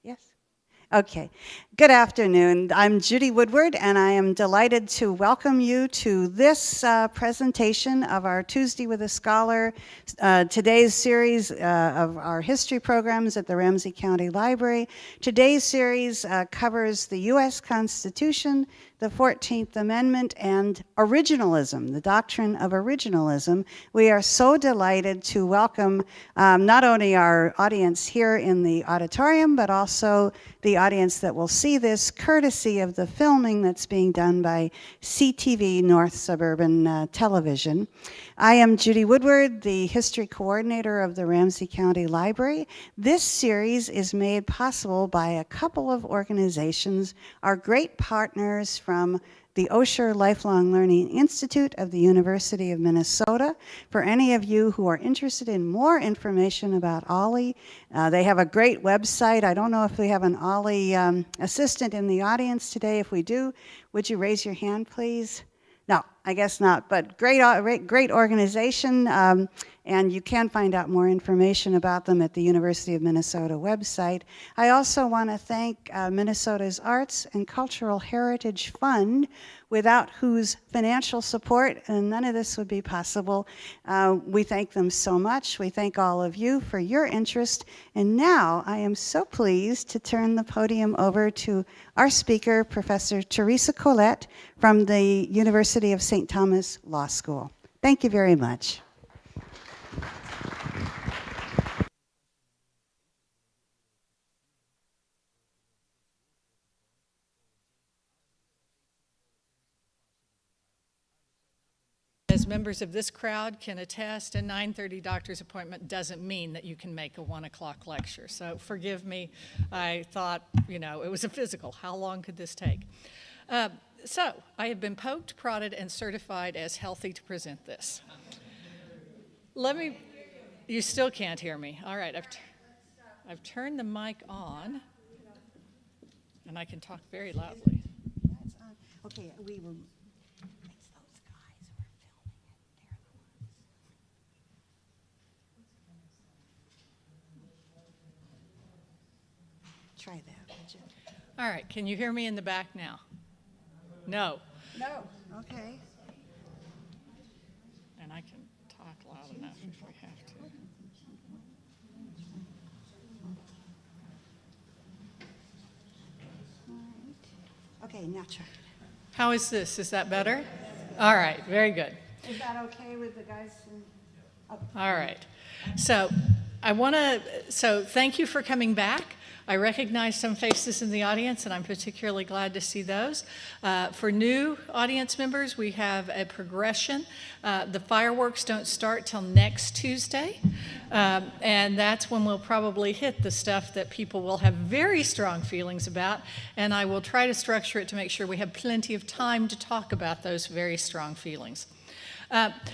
Yes. Okay. Good afternoon. I'm Judy Woodward, and I am delighted to welcome you to this presentation of our Tuesday with a Scholar, today's series of our history programs at the Ramsey County Library. Today's series covers the U.S. Constitution, the 14th Amendment, and originalism, the doctrine of originalism. We are so delighted to welcome not only our audience here in the auditorium, but also the audience that will see this courtesy of the filming that's being done by CTV North Suburban Television. I am Judy Woodward, the history coordinator of the Ramsey County Library. This series is made possible by a couple of organizations, our great partners from the Osher Lifelong Learning Institute of the University of Minnesota. For any of you who are interested in more information about OLLI, they have a great website. I don't know if we have an OLLI assistant in the audience today. If we do, would you raise your hand, please? No, I guess not, but great organization, and you can find out more information about them at the University of Minnesota website. I also want to thank Minnesota's Arts and Cultural Heritage Fund, without whose financial support none of this would be possible. We thank them so much. We thank all of you for your interest. And now I am so pleased to turn the podium over to our speaker, Professor Teresa Collett from the University of St. Thomas Law School. Thank you very much. As members of this crowd can attest, a 9:30 doctor's appointment doesn't mean that you can make a 1 o'clock lecture. So forgive me, I thought, it was a physical. How long could this take? So I have been poked, prodded, and certified as healthy to present this. You still can't hear me. All right, I've turned the mic on, and I can talk very loudly. That's on. Okay, we will. Try that, would you? All right, can you hear me in the back now? No. No, okay. And I can talk loud enough if we have to. All right. Okay, now try. How is this? Is that better? All right, very good. Is that okay with the guys? All right. So thank you for coming back. I recognize some faces in the audience, and I'm particularly glad to see those. For new audience members, we have a progression. The fireworks don't start till next Tuesday, and that's when we'll probably hit the stuff that people will have very strong feelings about, and I will try to structure it to make sure we have plenty of time to talk about those very strong feelings.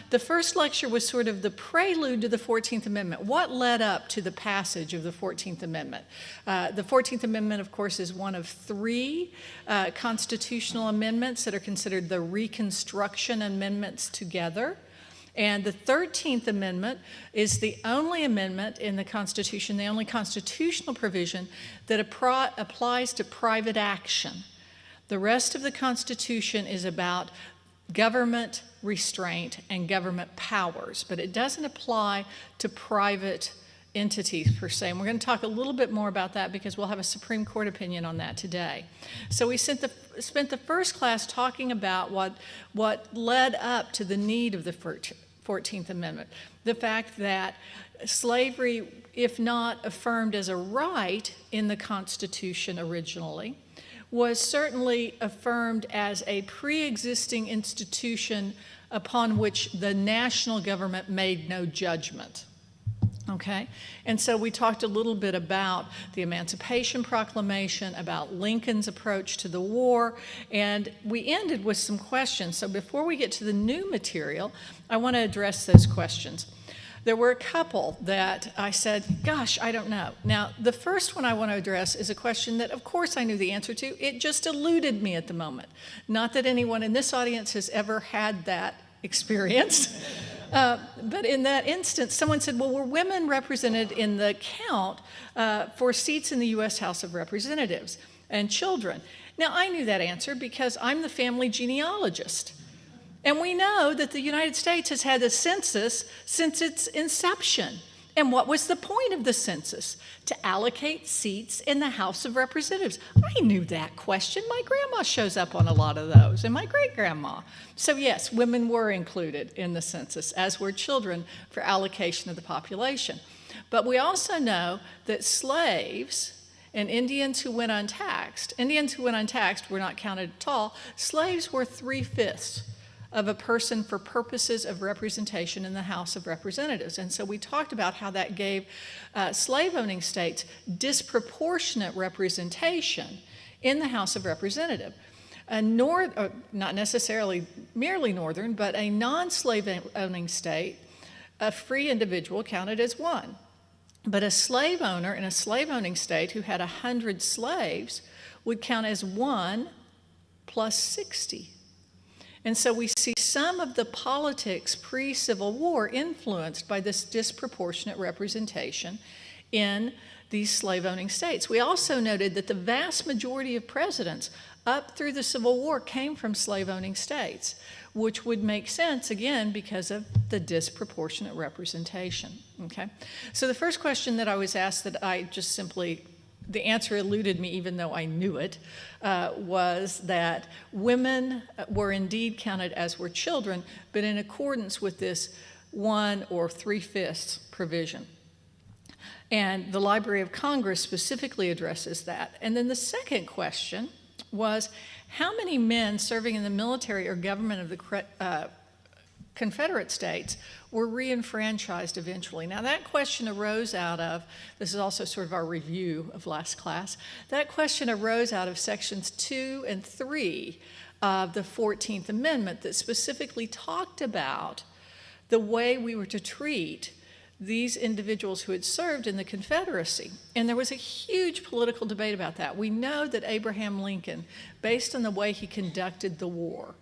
The first lecture was sort of the prelude to the 14th Amendment. What led up to the passage of the 14th Amendment? The 14th Amendment, of course, is one of three constitutional amendments that are considered the Reconstruction Amendments together. And the 13th Amendment is the only amendment in the Constitution, the only constitutional provision that applies to private action. The rest of the Constitution is about government restraint and government powers, but it doesn't apply to private entities per se. And we're going to talk a little bit more about that because we'll have a Supreme Court opinion on that today. So we spent the first class talking about what led up to the need of the 14th Amendment. The fact that slavery, if not affirmed as a right in the Constitution originally, was certainly affirmed as a pre-existing institution upon which the national government made no judgment. Okay? And so we talked a little bit about the Emancipation Proclamation, about Lincoln's approach to the war, and we ended with some questions. So before we get to the new material, I want to address those questions. There were a couple that I said, gosh, I don't know. Now, the first one I want to address is a question that, of course, I knew the answer to. It just eluded me at the moment. Not that anyone in this audience has ever had that experience. But in that instance, someone said, well, were women represented in the count for seats in the U.S. House of Representatives and children? Now, I knew that answer because I'm the family genealogist. And we know that the United States has had a census since its inception. And what was the point of the census? To allocate seats in the House of Representatives. I knew that question. My grandma shows up on a lot of those, and my great-grandma. So yes, women were included in the census, as were children, for allocation of the population. But we also know that slaves and Indians who went untaxed were not counted at all. Slaves were 3/5 of a person for purposes of representation in the House of Representatives. And so we talked about how that gave slave-owning states disproportionate representation in the House of Representatives. Not necessarily merely northern, but a non-slave-owning state, a free individual counted as one. But a slave owner in a slave-owning state who had 100 slaves would count as 1 plus 60. And so we see some of the politics pre-Civil War influenced by this disproportionate representation in these slave-owning states. We also noted that the vast majority of presidents up through the Civil War came from slave-owning states, which would make sense, again, because of the disproportionate representation, okay? So the first question that I was asked that I just simply, the answer eluded me even though I knew it, was that women were indeed counted as were children, but in accordance with this 1 or 3/5 provision. And the Library of Congress specifically addresses that. And then the second question was, how many men serving in the military or government of the Confederate States were re-enfranchised eventually? Now that question arose out of, this is also sort of our review of last class, that question arose out of sections 2 and 3 of the 14th Amendment that specifically talked about the way we were to treat these individuals who had served in the Confederacy. And there was a huge political debate about that. We know that Abraham Lincoln, based on the way he conducted the war,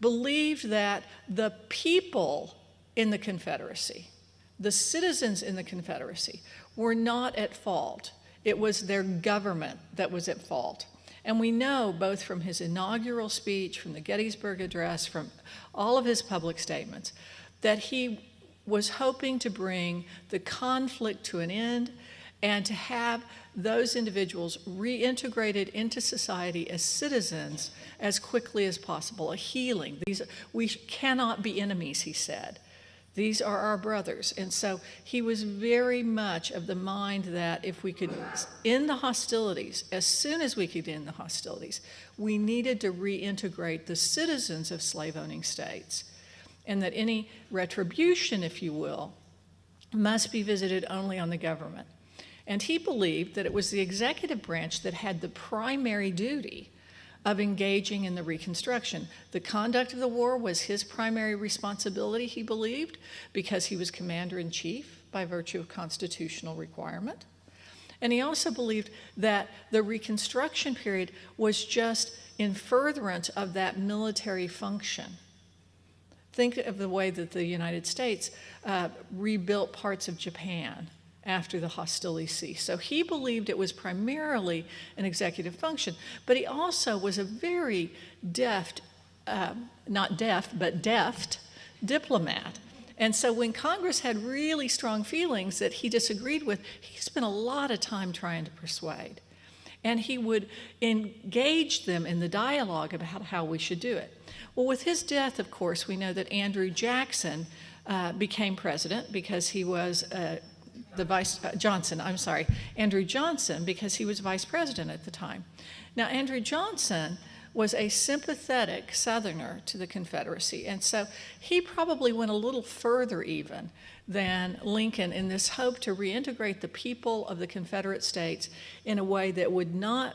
believed that the people in the Confederacy, the citizens in the Confederacy, were not at fault. It was their government that was at fault. And we know both from his inaugural speech, from the Gettysburg Address, from all of his public statements, that he was hoping to bring the conflict to an end and to have those individuals reintegrated into society as citizens as quickly as possible, a healing. We cannot be enemies, he said. These are our brothers. And so he was very much of the mind that if we could end the hostilities, as soon as we could end the hostilities, we needed to reintegrate the citizens of slave-owning states, and that any retribution, if you will, must be visited only on the government. And he believed that it was the executive branch that had the primary duty of engaging in the Reconstruction. The conduct of the war was his primary responsibility, he believed, because he was commander-in-chief by virtue of constitutional requirement. And he also believed that the Reconstruction period was just in furtherance of that military function. Think of the way that the United States rebuilt parts of Japan after the hostilities ceased. So he believed it was primarily an executive function, but he also was a very deft, not deaf, but deft diplomat. And so when Congress had really strong feelings that he disagreed with, he spent a lot of time trying to persuade. And he would engage them in the dialogue about how we should do it. Well, with his death, of course, we know that Andrew Jackson became president because he was Andrew Johnson, because he was vice president at the time. Now, Andrew Johnson was a sympathetic Southerner to the Confederacy, and so he probably went a little further even than Lincoln in this hope to reintegrate the people of the Confederate States in a way that would not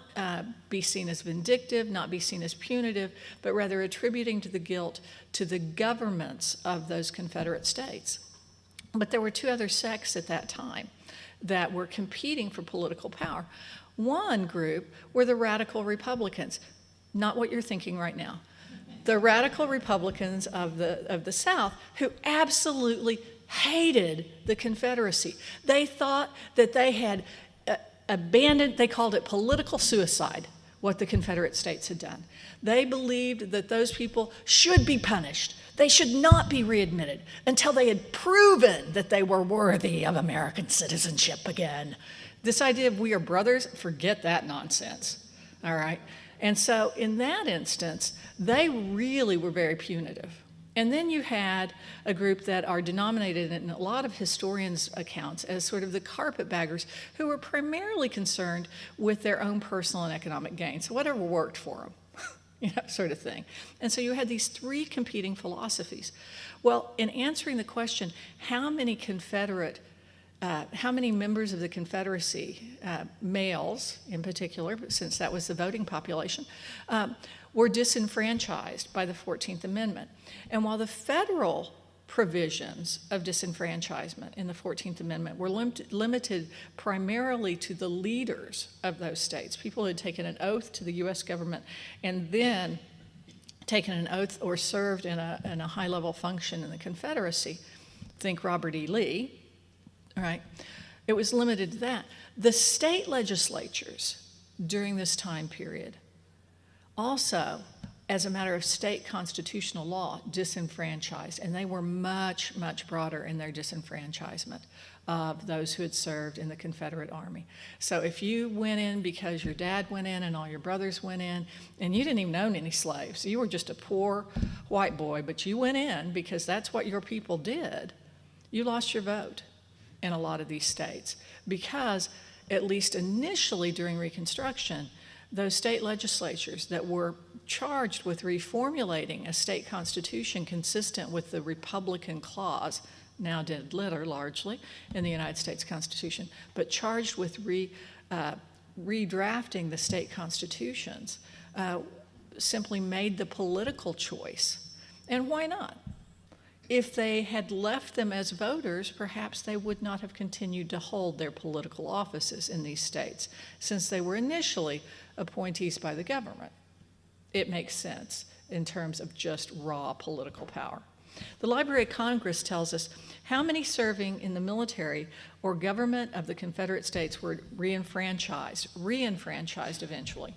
be seen as vindictive, not be seen as punitive, but rather attributing to the guilt to the governments of those Confederate states. But there were two other sects at that time that were competing for political power. One group were the radical Republicans, not what you're thinking right now. the radical Republicans of the South, who absolutely hated the Confederacy. They thought that they had abandoned, they called it political suicide, what the Confederate States had done. They believed that those people should be punished. They should not be readmitted until they had proven that they were worthy of American citizenship again. This idea of we are brothers, forget that nonsense, all right? And so in that instance, they really were very punitive. And then you had a group that are denominated in a lot of historians' accounts as sort of the carpetbaggers, who were primarily concerned with their own personal and economic gain. So whatever worked for them, sort of thing. And so you had these three competing philosophies. Well, in answering the question, how many members of the Confederacy, males in particular, since that was the voting population, were disenfranchised by the 14th Amendment. And while the federal provisions of disenfranchisement in the 14th Amendment were limited primarily to the leaders of those states, people who had taken an oath to the U.S. government and then taken an oath or served in a high-level function in the Confederacy, think Robert E. Lee, right? It was limited to that. The state legislatures during this time period also, as a matter of state constitutional law, disenfranchised, and they were much, much broader in their disenfranchisement of those who had served in the Confederate Army. So if you went in because your dad went in and all your brothers went in, and you didn't even own any slaves, you were just a poor white boy, but you went in because that's what your people did, you lost your vote in a lot of these states, because at least initially during Reconstruction, those state legislatures that were charged with reformulating a state constitution consistent with the Republican clause, now dead letter largely, in the United States Constitution, but charged with redrafting the state constitutions, simply made the political choice. And why not? If they had left them as voters, perhaps they would not have continued to hold their political offices in these states, since they were initially appointees by the government. It makes sense in terms of just raw political power. The Library of Congress tells us how many serving in the military or government of the Confederate States were reenfranchised eventually.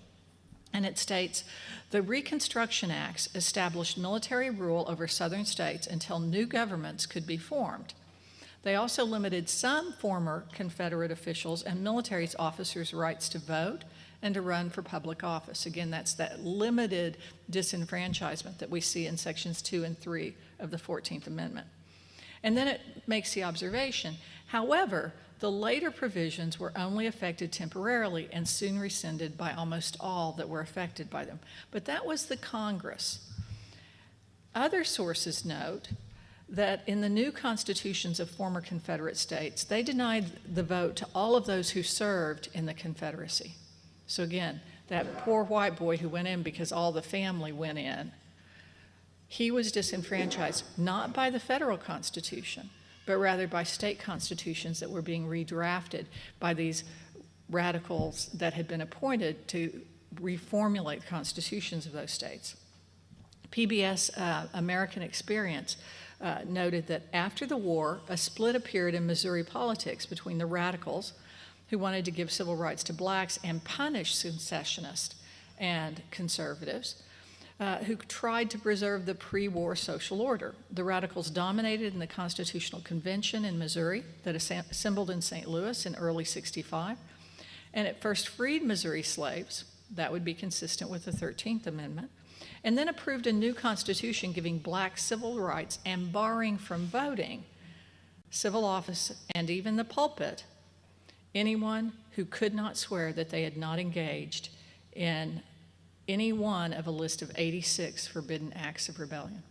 And it states, the Reconstruction Acts established military rule over Southern states until new governments could be formed. They also limited some former Confederate officials and military officers' rights to vote and to run for public office. Again, that's that limited disenfranchisement that we see in sections 2 and 3 of the 14th Amendment. And then it makes the observation, however, the later provisions were only affected temporarily and soon rescinded by almost all that were affected by them. But that was the Congress. Other sources note that in the new constitutions of former Confederate states, they denied the vote to all of those who served in the Confederacy. So again, that poor white boy who went in because all the family went in, he was disenfranchised not by the federal Constitution, but rather by state constitutions that were being redrafted by these radicals that had been appointed to reformulate the constitutions of those states. PBS American Experience noted that after the war, a split appeared in Missouri politics between the radicals, who wanted to give civil rights to blacks and punish secessionists, and conservatives, who tried to preserve the pre-war social order. The radicals dominated in the Constitutional Convention in Missouri that assembled in St. Louis in early '65, and at first freed Missouri slaves, that would be consistent with the 13th Amendment, and then approved a new constitution giving blacks civil rights and barring from voting, civil office, and even the pulpit, anyone who could not swear that they had not engaged in any one of a list of 86 forbidden acts of rebellion.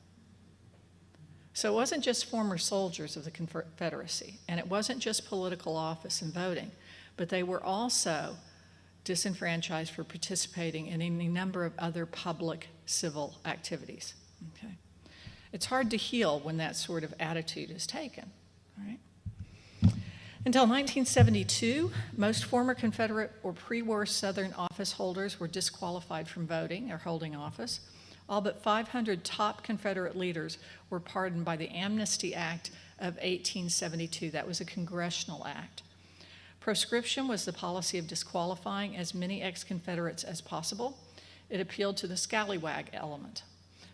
So it wasn't just former soldiers of the Confederacy, and it wasn't just political office and voting, but they were also disenfranchised for participating in any number of other public civil activities. Okay. It's hard to heal when that sort of attitude is taken, right? Until 1972, most former Confederate or pre-war Southern office holders were disqualified from voting or holding office. All but 500 top Confederate leaders were pardoned by the Amnesty Act of 1872. That was a congressional act. Proscription was the policy of disqualifying as many ex-Confederates as possible. It appealed to the scallywag element.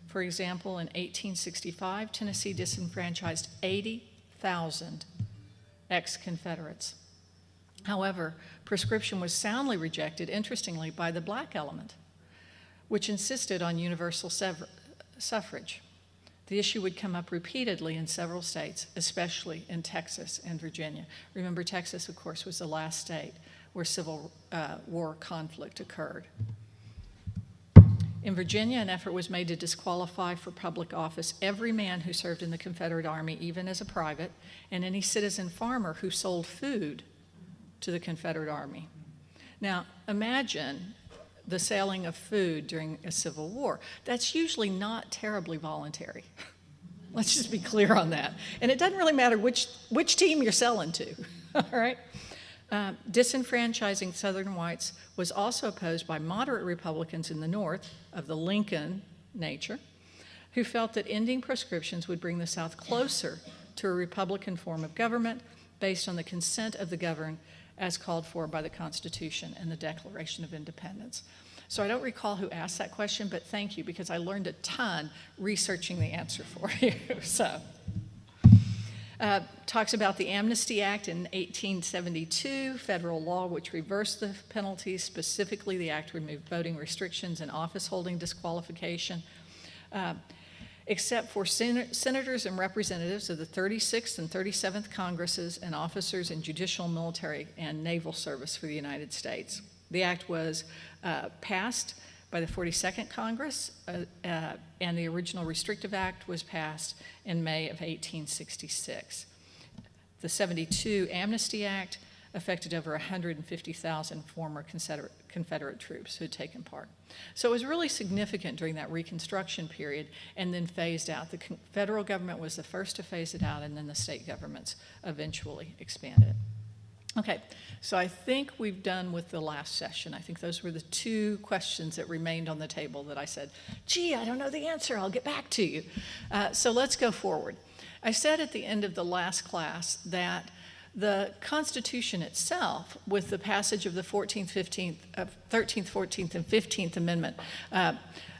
For example, in 1865, Tennessee disenfranchised 80,000 ex-Confederates. However, proscription was soundly rejected, interestingly, by the black element, which insisted on universal suffrage. The issue would come up repeatedly in several states, especially in Texas and Virginia. Remember, Texas, of course, was the last state where Civil War conflict occurred. In Virginia, an effort was made to disqualify for public office every man who served in the Confederate Army, even as a private, and any citizen farmer who sold food to the Confederate Army. Now, imagine the selling of food during a Civil War. That's usually not terribly voluntary. Let's just be clear on that. And it doesn't really matter which team you're selling to, all right? Disenfranchising Southern whites was also opposed by moderate Republicans in the North of the Lincoln nature, who felt that ending proscriptions would bring the South closer to a Republican form of government based on the consent of the governed as called for by the Constitution and the Declaration of Independence. So I don't recall who asked that question, but thank you, because I learned a ton researching the answer for you. So, talks about the Amnesty Act in 1872, federal law which reversed the penalties. Specifically, the act removed voting restrictions and office holding disqualification, except for senators and representatives of the 36th and 37th Congresses and officers in judicial, military, and naval service for the United States. The act was passed by the 42nd Congress, and the original Restrictive Act was passed in May of 1866. The 72 Amnesty Act affected over 150,000 former Confederate troops who had taken part. So it was really significant during that Reconstruction period, and then phased out. The federal government was the first to phase it out, and then the state governments eventually expanded it. Okay, so I think we've done with the last session. I think those were the two questions that remained on the table that I said, gee, I don't know the answer, I'll get back to you. So let's go forward. I said at the end of the last class that the Constitution itself, with the passage of the 13th, 14th, and 15th Amendment,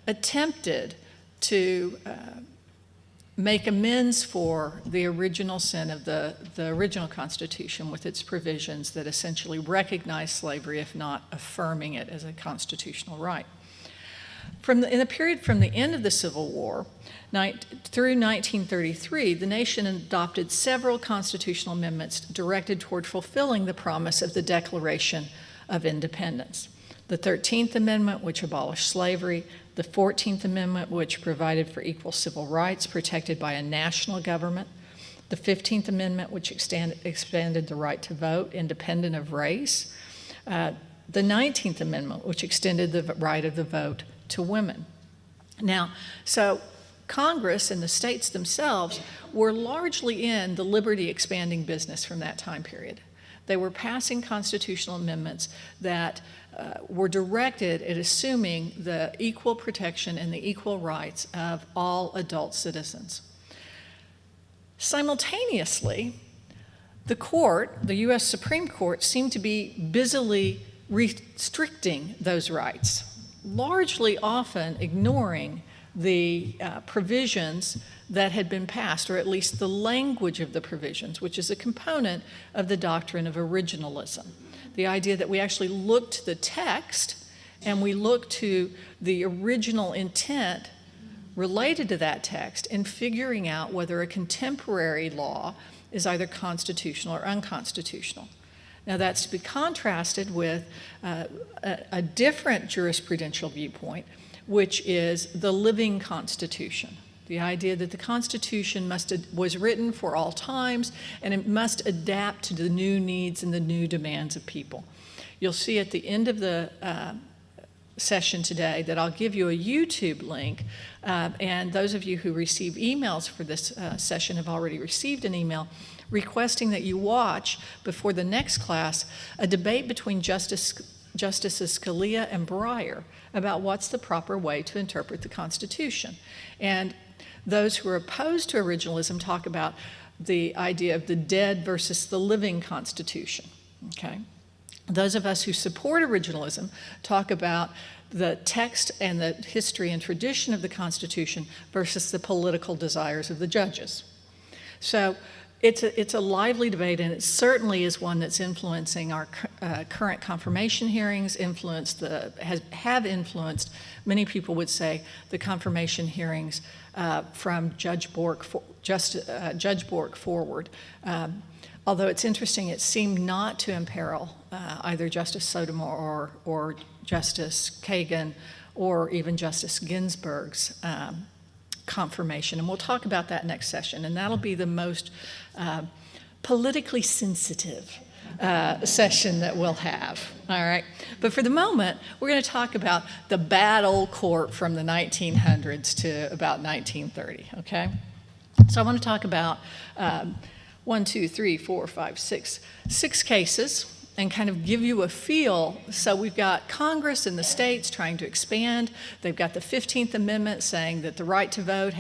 attempted to make amends for the original sin of the original Constitution with its provisions that essentially recognize slavery, if not affirming it as a constitutional right. In the period from the end of the Civil War through 1933, the nation adopted several constitutional amendments directed toward fulfilling the promise of the Declaration of Independence. The 13th Amendment, which abolished slavery, the 14th Amendment, which provided for equal civil rights protected by a national government, the 15th Amendment, which expanded the right to vote independent of race, the 19th Amendment, which extended the right of the vote to women. Now, so Congress and the states themselves were largely in the liberty expanding business from that time period. They were passing constitutional amendments that were directed at assuming the equal protection and the equal rights of all adult citizens. Simultaneously, the U.S. Supreme Court, seemed to be busily restricting those rights, largely often ignoring the provisions that had been passed, or at least the language of the provisions, which is a component of the doctrine of originalism. The idea that we actually look to the text and we look to the original intent related to that text in figuring out whether a contemporary law is either constitutional or unconstitutional. Now, that's to be contrasted with a different jurisprudential viewpoint, which is the living Constitution. The idea that the Constitution was written for all times, and it must adapt to the new needs and the new demands of people. You'll see at the end of the session today that I'll give you a YouTube link, and those of you who receive emails for this session have already received an email requesting that you watch, before the next class, a debate between Justice Justices Scalia and Breyer about what's the proper way to interpret the Constitution. And those who are opposed to originalism talk about the idea of the dead versus the living Constitution, okay? Those of us who support originalism talk about the text and the history and tradition of the Constitution versus the political desires of the judges. So it's a lively debate, and it certainly is one that's influencing our current confirmation hearings, have influenced, many people would say, the confirmation hearings from Judge Bork forward. Although it's interesting, it seemed not to imperil either Justice Sotomayor or Justice Kagan or even Justice Ginsburg's confirmation. And we'll talk about that next session. And that'll be the most politically sensitive session that we'll have, all right? But for the moment, we're going to talk about the bad old court from the 1900s to about 1930, okay? So I want to talk about 6 cases and kind of give you a feel. So we've got Congress and the states trying to expand. They've got the 15th Amendment saying that the right to vote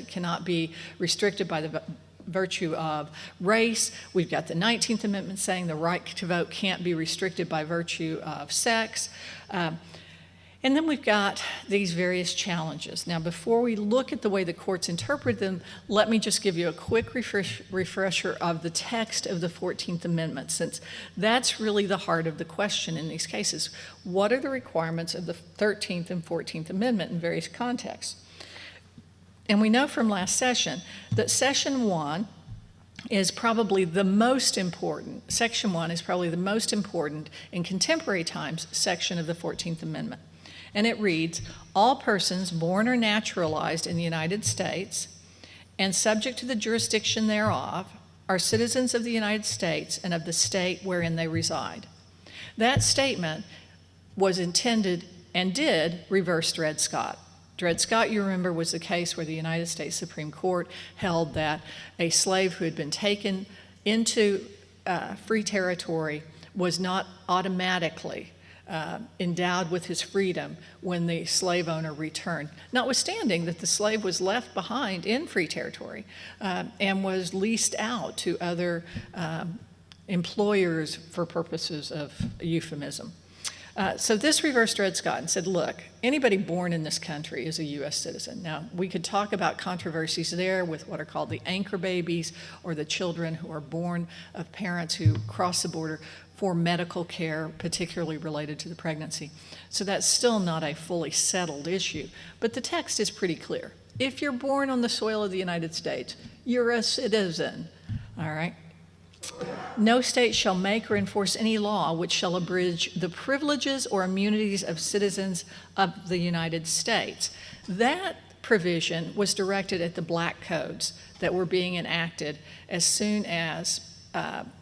cannot be restricted by the virtue of race. We've got the 19th Amendment saying the right to vote can't be restricted by virtue of sex. And then we've got these various challenges. Now, before we look at the way the courts interpret them, let me just give you a quick refresher of the text of the 14th Amendment, since that's really the heart of the question in these cases. What are the requirements of the 13th and 14th Amendment in various contexts? And we know from last session that Section 1 is probably the most important, Section 1 is probably the most important in contemporary times section of the 14th Amendment. And it reads, all persons born or naturalized in the United States and subject to the jurisdiction thereof are citizens of the United States and of the state wherein they reside. That statement was intended and did reverse Dred Scott. Dred Scott, you remember, was the case where the United States Supreme Court held that a slave who had been taken into free territory was not automatically endowed with his freedom when the slave owner returned, notwithstanding that the slave was left behind in free territory and was leased out to other employers for purposes of euphemism. So this reversed Dred Scott and said, look, anybody born in this country is a U.S. citizen. Now, we could talk about controversies there with what are called the anchor babies, or the children who are born of parents who cross the border for medical care, particularly related to the pregnancy. So that's still not a fully settled issue. But the text is pretty clear. If you're born on the soil of the United States, you're a citizen, all right? No state shall make or enforce any law which shall abridge the privileges or immunities of citizens of the United States. That provision was directed at the black codes that were being enacted as soon as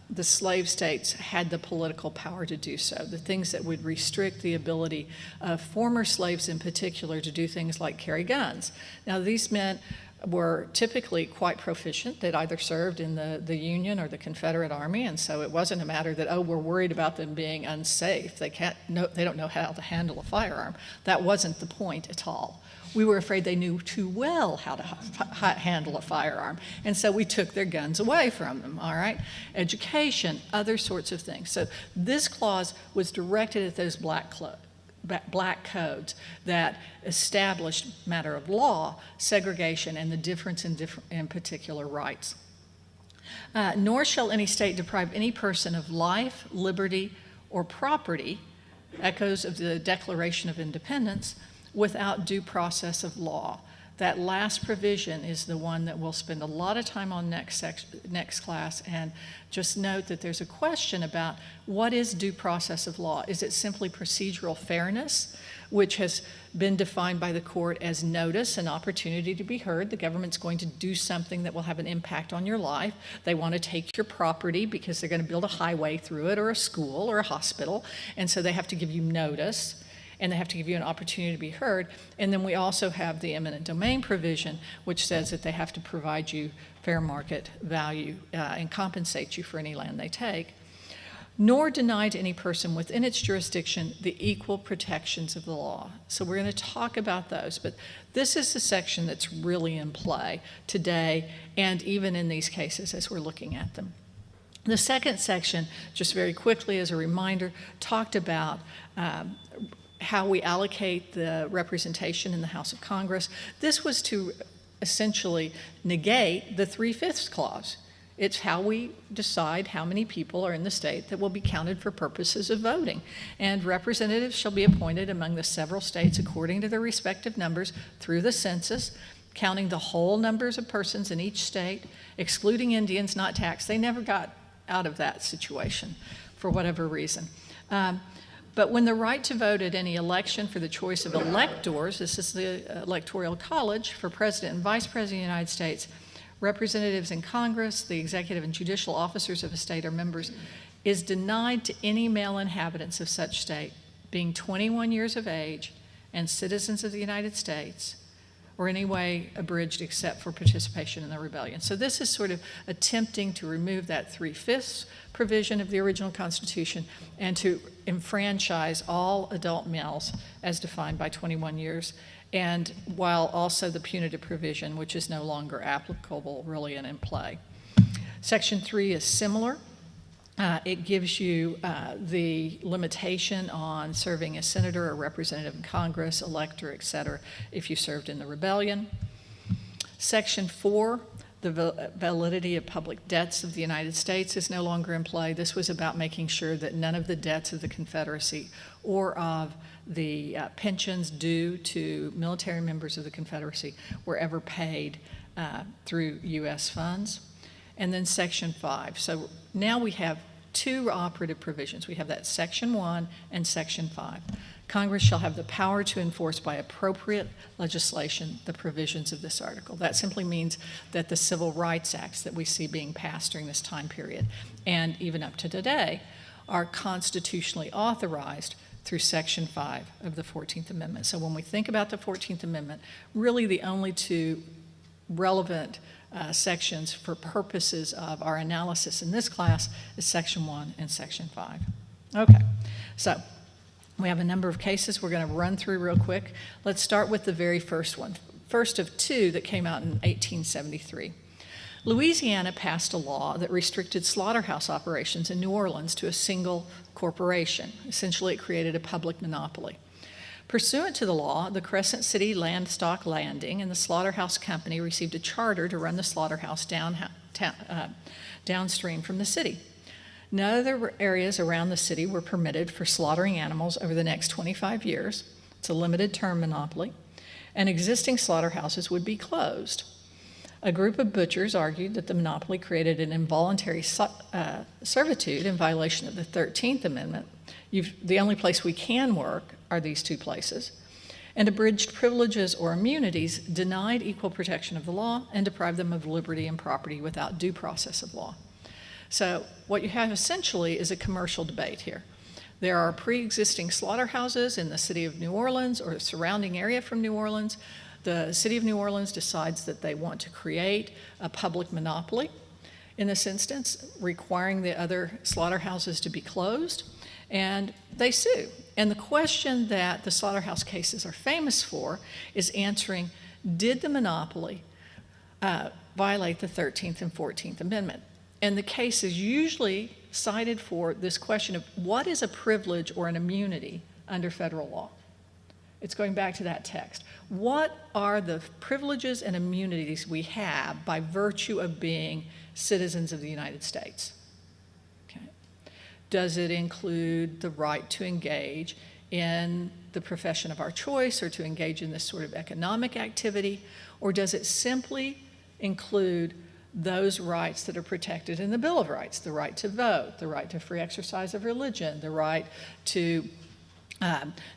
the slave states had the political power to do so, the things that would restrict the ability of former slaves in particular to do things like carry guns. Now, these men were typically quite proficient. They'd either served in the Union or the Confederate Army, and so it wasn't a matter that, oh, we're worried about them being unsafe. They don't know how to handle a firearm. That wasn't the point at all. We were afraid they knew too well how to handle a firearm, and so we took their guns away from them, all right? Education, other sorts of things. So this clause was directed at those black codes that established, matter of law, segregation and the difference in particular rights. Nor shall any state deprive any person of life, liberty, or property, echoes of the Declaration of Independence, without due process of law. That last provision is the one that we'll spend a lot of time on next class, and just note that there's a question about what is due process of law. Is it simply procedural fairness, which has been defined by the court as notice and opportunity to be heard? The government's going to do something that will have an impact on your life. They want to take your property because they're going to build a highway through it, or a school or a hospital, and so they have to give you notice, and they have to give you an opportunity to be heard. And then we also have the eminent domain provision, which says that they have to provide you fair market value and compensate you for any land they take. nor deny to any person within its jurisdiction the equal protections of the law. So we're going to talk about those, but this is the section that's really in play today and even in these cases as we're looking at them. The second section, just very quickly as a reminder, talked about how we allocate the representation in the House of Congress. This was to essentially negate the 3/5 clause. It's how we decide how many people are in the state that will be counted for purposes of voting. And representatives shall be appointed among the several states according to their respective numbers through the census, counting the whole numbers of persons in each state, excluding Indians not taxed. They never got out of that situation for whatever reason. But when the right to vote at any election for the choice of electors, this is the Electoral College for President and Vice President of the United States, representatives in Congress, the executive and judicial officers of a state or members, is denied to any male inhabitants of such state, being 21 years of age and citizens of the United States, or any way abridged except for participation in the rebellion. So this is sort of attempting to remove that 3/5 provision of the original Constitution and to enfranchise all adult males as defined by 21 years, and while also the punitive provision, which is no longer applicable really and in play. Section 3 is similar. It gives you the limitation on serving as senator or representative in Congress, elector, et cetera, if you served in the rebellion. Section 4, the validity of public debts of the United States is no longer in play. This was about making sure that none of the debts of the Confederacy or of the pensions due to military members of the Confederacy were ever paid through U.S. funds. And then Section 5. So now we have two operative provisions. We have that Section 1 and Section 5. Congress shall have the power to enforce by appropriate legislation the provisions of this article. That simply means that the Civil Rights Acts that we see being passed during this time period, and even up to today, are constitutionally authorized through Section 5 of the 14th Amendment. So when we think about the 14th Amendment, really the only two relevant sections for purposes of our analysis in this class is Section 1 and Section 5. Okay, so we have a number of cases we're going to run through real quick. Let's start with the very first one, first of two that came out in 1873. Louisiana passed a law that restricted slaughterhouse operations in New Orleans to a single corporation. Essentially, it created a public monopoly. Pursuant to the law, the Crescent City Landstock Landing and the Slaughterhouse Company received a charter to run the slaughterhouse downstream from the city. No other areas around the city were permitted for slaughtering animals over the next 25 years. It's a limited term monopoly. And existing slaughterhouses would be closed. A group of butchers argued that the monopoly created an involuntary servitude in violation of the 13th Amendment. The only place we can work are these two places. And abridged privileges or immunities denied equal protection of the law and deprived them of liberty and property without due process of law. So what you have essentially is a commercial debate here. There are pre-existing slaughterhouses in the city of New Orleans or surrounding area from New Orleans. The city of New Orleans decides that they want to create a public monopoly in this instance, requiring the other slaughterhouses to be closed, and they sue. And the question that the slaughterhouse cases are famous for is answering, did the monopoly violate the 13th and 14th Amendment? And the case is usually cited for this question of what is a privilege or an immunity under federal law? It's going back to that text. What are the privileges and immunities we have by virtue of being citizens of the United States? Okay. Does it include the right to engage in the profession of our choice or to engage in this sort of economic activity? Or does it simply include those rights that are protected in the Bill of Rights, the right to vote, the right to free exercise of religion, the right to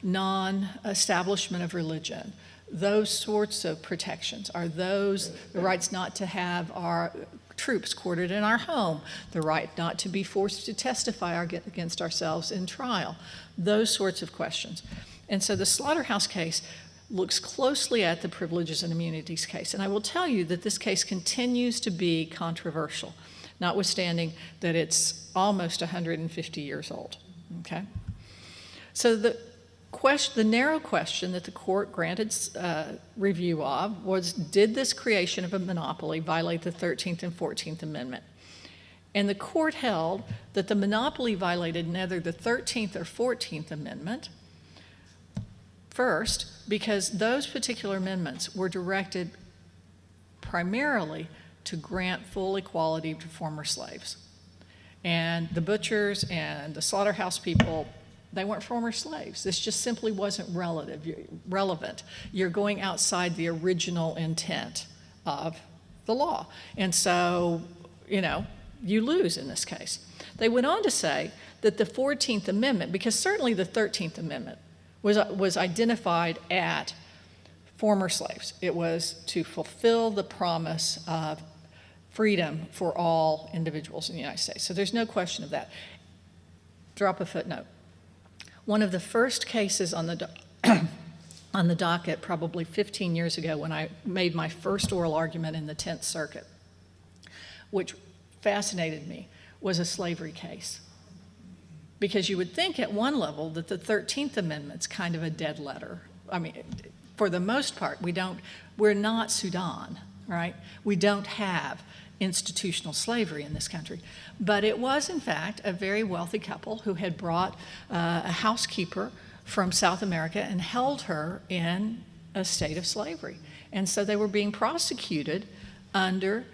non-establishment of religion? Those sorts of protections. Are those the rights not to have our troops quartered in our home, the right not to be forced to testify against ourselves in trial? Those sorts of questions. And so the slaughterhouse case looks closely at the privileges and immunities case. And I will tell you that this case continues to be controversial notwithstanding that it's almost 150 years old, okay? So the narrow question that the court granted review of was, did this creation of a monopoly violate the 13th and 14th Amendment? And the court held that the monopoly violated neither the 13th or 14th Amendment. First, because those particular amendments were directed primarily to grant full equality to former slaves. And the butchers and the slaughterhouse people, they weren't former slaves. This just simply wasn't relevant. You're going outside the original intent of the law. And so, you lose in this case. They went on to say that the 14th Amendment, because certainly the 13th Amendment was identified at former slaves. It was to fulfill the promise of freedom for all individuals in the United States. So there's no question of that. Drop a footnote. One of the first cases on the docket probably 15 years ago when I made my first oral argument in the 10th Circuit, which fascinated me, was a slavery case. Because you would think at one level that the 13th Amendment's kind of a dead letter. I mean, for the most part, we're not Sudan, right? We don't have institutional slavery in this country. But it was, in fact, a very wealthy couple who had brought a housekeeper from South America and held her in a state of slavery. And so they were being prosecuted under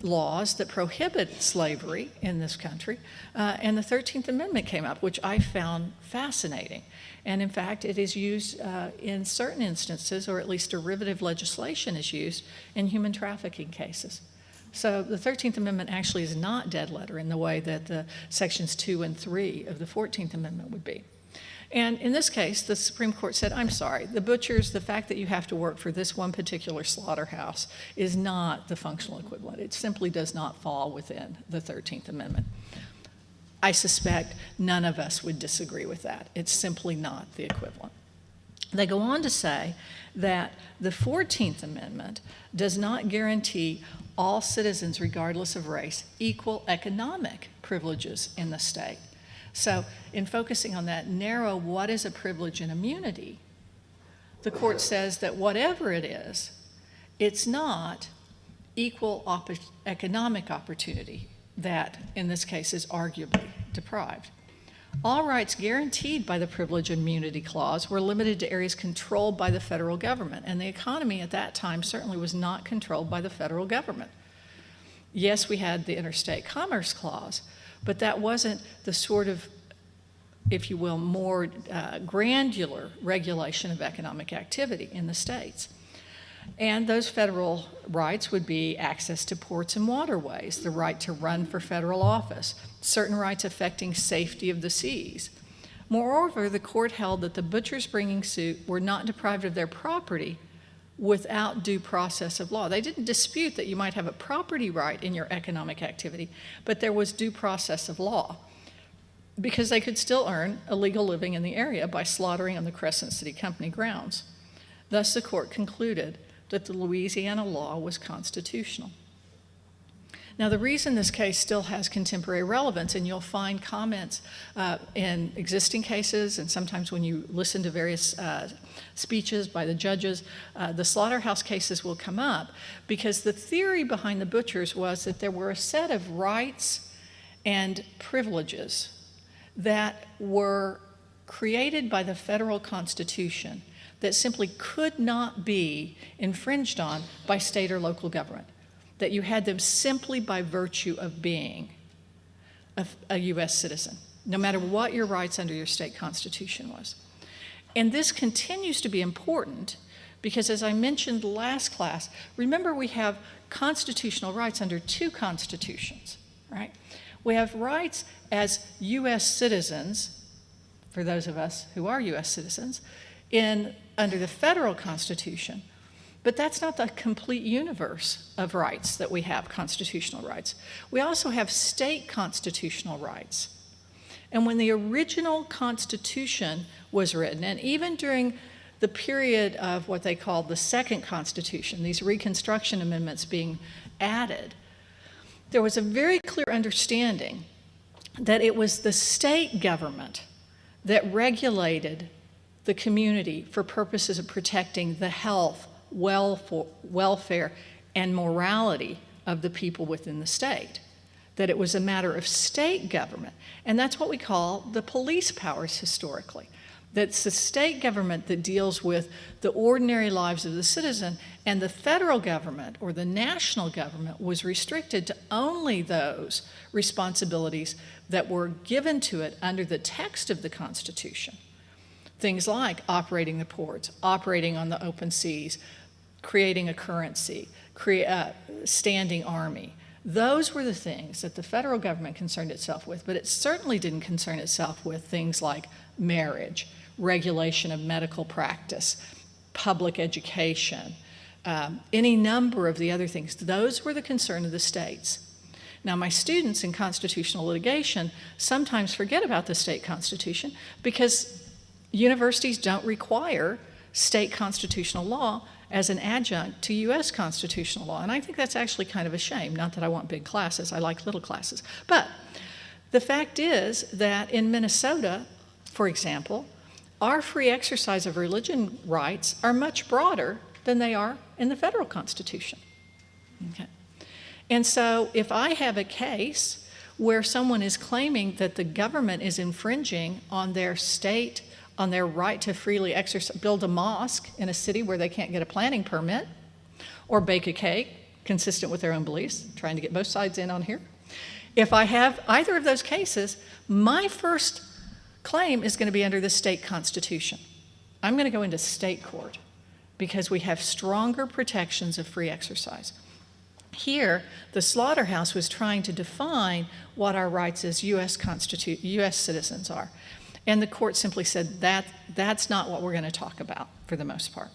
laws that prohibit slavery in this country, and the 13th Amendment came up, which I found fascinating. And in fact, it is used in certain instances, or at least derivative legislation is used in human trafficking cases. So the 13th Amendment actually is not dead letter in the way that the sections 2 and 3 of the 14th Amendment would be. And in this case, the Supreme Court said, I'm sorry, the butchers, the fact that you have to work for this one particular slaughterhouse is not the functional equivalent. It simply does not fall within the 13th Amendment. I suspect none of us would disagree with that. It's simply not the equivalent. They go on to say that the 14th Amendment does not guarantee all citizens, regardless of race, equal economic privileges in the state. So in focusing on that narrow what is a privilege and immunity, the court says that whatever it is, it's not equal economic opportunity that, in this case, is arguably deprived. All rights guaranteed by the Privilege and Immunity Clause were limited to areas controlled by the federal government, and the economy at that time certainly was not controlled by the federal government. Yes, we had the Interstate Commerce Clause, but that wasn't the sort of, if you will, more granular regulation of economic activity in the states. And those federal rights would be access to ports and waterways, the right to run for federal office, certain rights affecting safety of the seas. Moreover, the court held that the butchers bringing suit were not deprived of their property without due process of law. They didn't dispute that you might have a property right in your economic activity, but there was due process of law because they could still earn a legal living in the area by slaughtering on the Crescent City Company grounds. Thus, the court concluded that the Louisiana law was constitutional. Now, the reason this case still has contemporary relevance, and you'll find comments in existing cases, and sometimes when you listen to various speeches by the judges, the slaughterhouse cases will come up, because the theory behind the butchers was that there were a set of rights and privileges that were created by the federal Constitution that simply could not be infringed on by state or local government, that you had them simply by virtue of being a U.S. citizen, no matter what your rights under your state constitution was. And this continues to be important because, as I mentioned last class, remember we have constitutional rights under two constitutions, right? We have rights as U.S. citizens, for those of us who are U.S. citizens, under the federal Constitution, but that's not the complete universe of rights that we have, constitutional rights. We also have state constitutional rights. And when the original Constitution was written, and even during the period of what they called the Second Constitution, these Reconstruction Amendments being added, there was a very clear understanding that it was the state government that regulated the community for purposes of protecting the health, welfare, and morality of the people within the state. That it was a matter of state government. And that's what we call the police powers historically. That's the state government that deals with the ordinary lives of the citizen, and the federal government or the national government was restricted to only those responsibilities that were given to it under the text of the Constitution. Things like operating the ports, operating on the open seas, creating a currency, standing army. Those were the things that the federal government concerned itself with, but it certainly didn't concern itself with things like marriage, regulation of medical practice, public education, any number of the other things. Those were the concern of the states. Now, my students in constitutional litigation sometimes forget about the state constitution because universities don't require state constitutional law as an adjunct to U.S. constitutional law. And I think that's actually kind of a shame. Not that I want big classes, I like little classes. But the fact is that in Minnesota, for example, our free exercise of religion rights are much broader than they are in the federal Constitution. Okay. And so if I have a case where someone is claiming that the government is infringing on their state, on their right to freely build a mosque in a city where they can't get a planning permit, or bake a cake consistent with their own beliefs, trying to get both sides in on here. If I have either of those cases, my first claim is going to be under the state constitution. I'm going to go into state court because we have stronger protections of free exercise. Here, the slaughterhouse was trying to define what our rights as U.S. citizens are. And the court simply said that's not what we're going to talk about for the most part.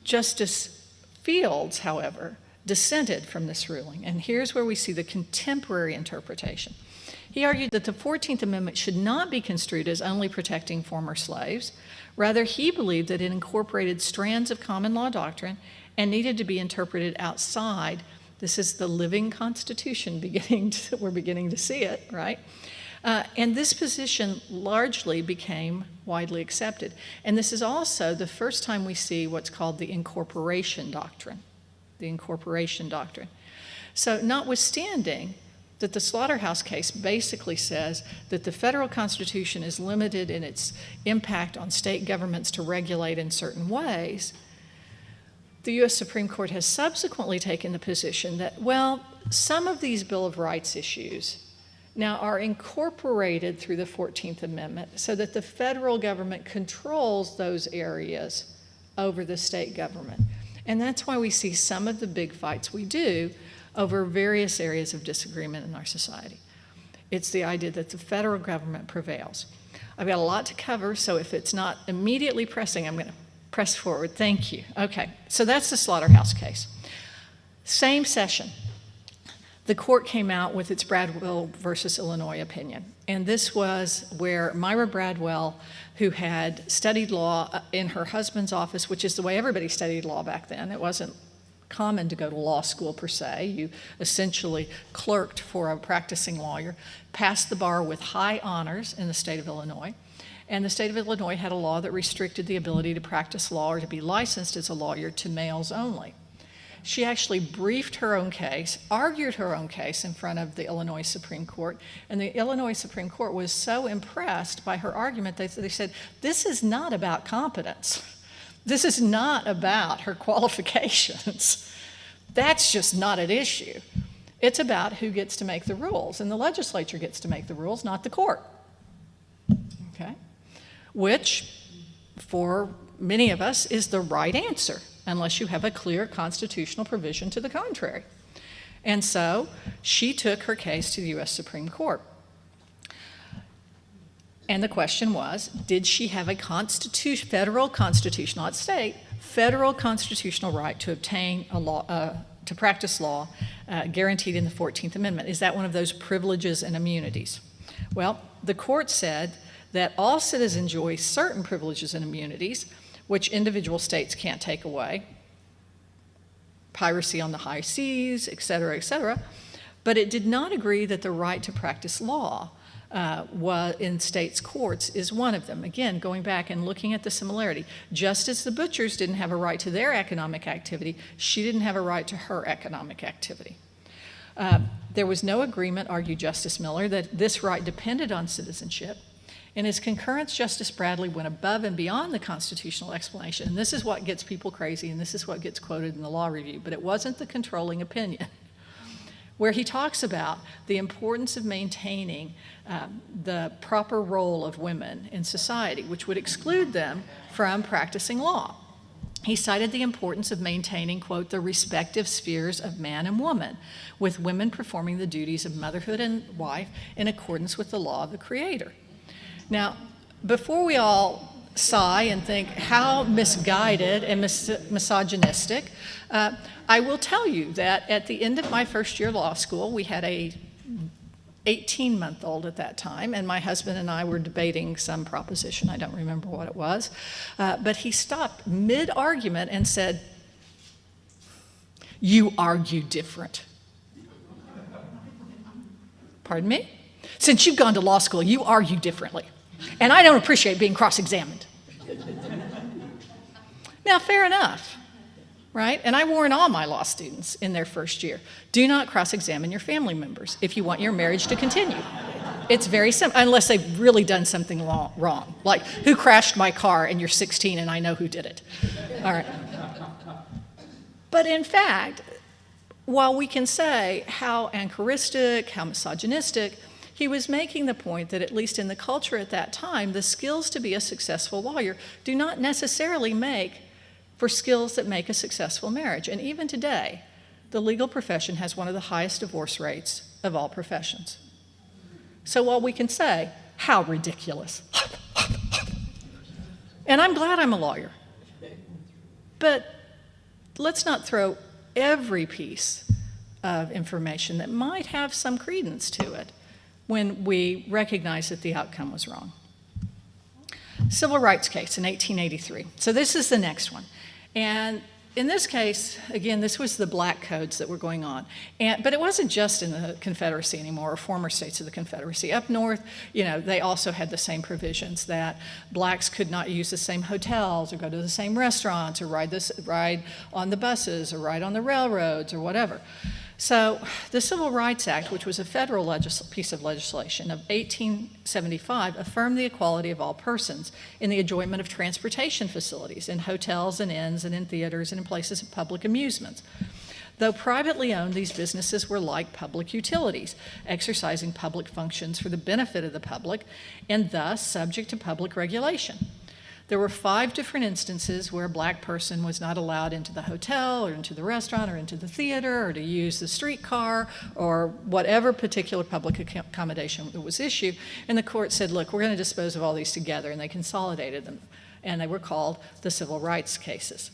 Justice Fields, however, dissented from this ruling, and here's where we see the contemporary interpretation. He argued that the 14th Amendment should not be construed as only protecting former slaves. Rather, he believed that it incorporated strands of common law doctrine and needed to be interpreted outside. This is the living Constitution we're beginning to see it, right? And this position largely became widely accepted. And this is also the first time we see what's called the incorporation doctrine. The incorporation doctrine. So notwithstanding that the slaughterhouse case basically says that the federal Constitution is limited in its impact on state governments to regulate in certain ways, the U.S. Supreme Court has subsequently taken the position that, well, some of these Bill of Rights issues now are incorporated through the 14th Amendment so that the federal government controls those areas over the state government. And that's why we see some of the big fights we do over various areas of disagreement in our society. It's the idea that the federal government prevails. I've got a lot to cover, so if it's not immediately pressing, I'm going to press forward. Thank you. Okay, so that's the slaughterhouse case. Same session. The court came out with its Bradwell versus Illinois opinion. And this was where Myra Bradwell, who had studied law in her husband's office, which is the way everybody studied law back then. It wasn't common to go to law school per se. You essentially clerked for a practicing lawyer, passed the bar with high honors in the state of Illinois. And the state of Illinois had a law that restricted the ability to practice law or to be licensed as a lawyer to males only. She actually briefed her own case, argued her own case in front of the Illinois Supreme Court, and the Illinois Supreme Court was so impressed by her argument, they said, this is not about competence. This is not about her qualifications. That's just not an issue. It's about who gets to make the rules, and the legislature gets to make the rules, not the court. Okay? Which, for many of us, is the right answer, unless you have a clear constitutional provision to the contrary. And so she took her case to the U.S. Supreme Court. And the question was, did she have a federal constitutional, not state, federal constitutional right to obtain a law, to practice law guaranteed in the 14th Amendment? Is that one of those privileges and immunities? Well, the court said that all citizens enjoy certain privileges and immunities, which individual states can't take away. piracy on the high seas, et cetera, but it did not agree that the right to practice law in states' courts is one of them. Again, going back and looking at the similarity, just as the butchers didn't have a right to their economic activity, she didn't have a right to her economic activity. There was no agreement, argued Justice Miller, that this right depended on citizenship. In his concurrence, Justice Bradley went above and beyond the constitutional explanation, and this is what gets people crazy, and this is what gets quoted in the law review, but it wasn't the controlling opinion, where he talks about the importance of maintaining the proper role of women in society, which would exclude them from practicing law. He cited the importance of maintaining, quote, the respective spheres of man and woman, with women performing the duties of motherhood and wife in accordance with the law of the Creator. Now, before we all sigh and think how misguided and misogynistic, I will tell you that at the end of my first year of law school, we had a 18-month-old at that time, and my husband and I were debating some proposition. I don't remember what it was, but he stopped mid-argument and said, "You argue different." Pardon me? "Since you've gone to law school, you argue differently, and I don't appreciate being cross-examined." Now, fair enough, right? And I warn all my law students in their first year, do not cross-examine your family members if you want your marriage to continue. It's very simple, unless they've really done something wrong, like who crashed my car and you're 16 and I know who did it. All right. But in fact, while we can say how anachronistic, how misogynistic, he was making the point that, at least in the culture at that time, the skills to be a successful lawyer do not necessarily make for skills that make a successful marriage. And even today, the legal profession has one of the highest divorce rates of all professions. So while we can say, how ridiculous, and I'm glad I'm a lawyer, but let's not throw every piece of information that might have some credence to it when we recognize that the outcome was wrong. Civil rights case in 1883. So this is the next one. And in this case, again, this was the black codes that were going on. But it wasn't just in the Confederacy anymore, or former states of the Confederacy. Up north, they also had the same provisions that blacks could not use the same hotels or go to the same restaurants or ride on the buses or ride on the railroads or whatever. So the Civil Rights Act, which was a federal piece of legislation of 1875, affirmed the equality of all persons in the enjoyment of transportation facilities, in hotels and inns and in theaters and in places of public amusements. Though privately owned, these businesses were like public utilities, exercising public functions for the benefit of the public and thus subject to public regulation. There were 5 different instances where a black person was not allowed into the hotel or into the restaurant or into the theater or to use the streetcar or whatever particular public accommodation that was issued. And the court said, look, we're going to dispose of all these together, and they consolidated them. And they were called the civil rights cases.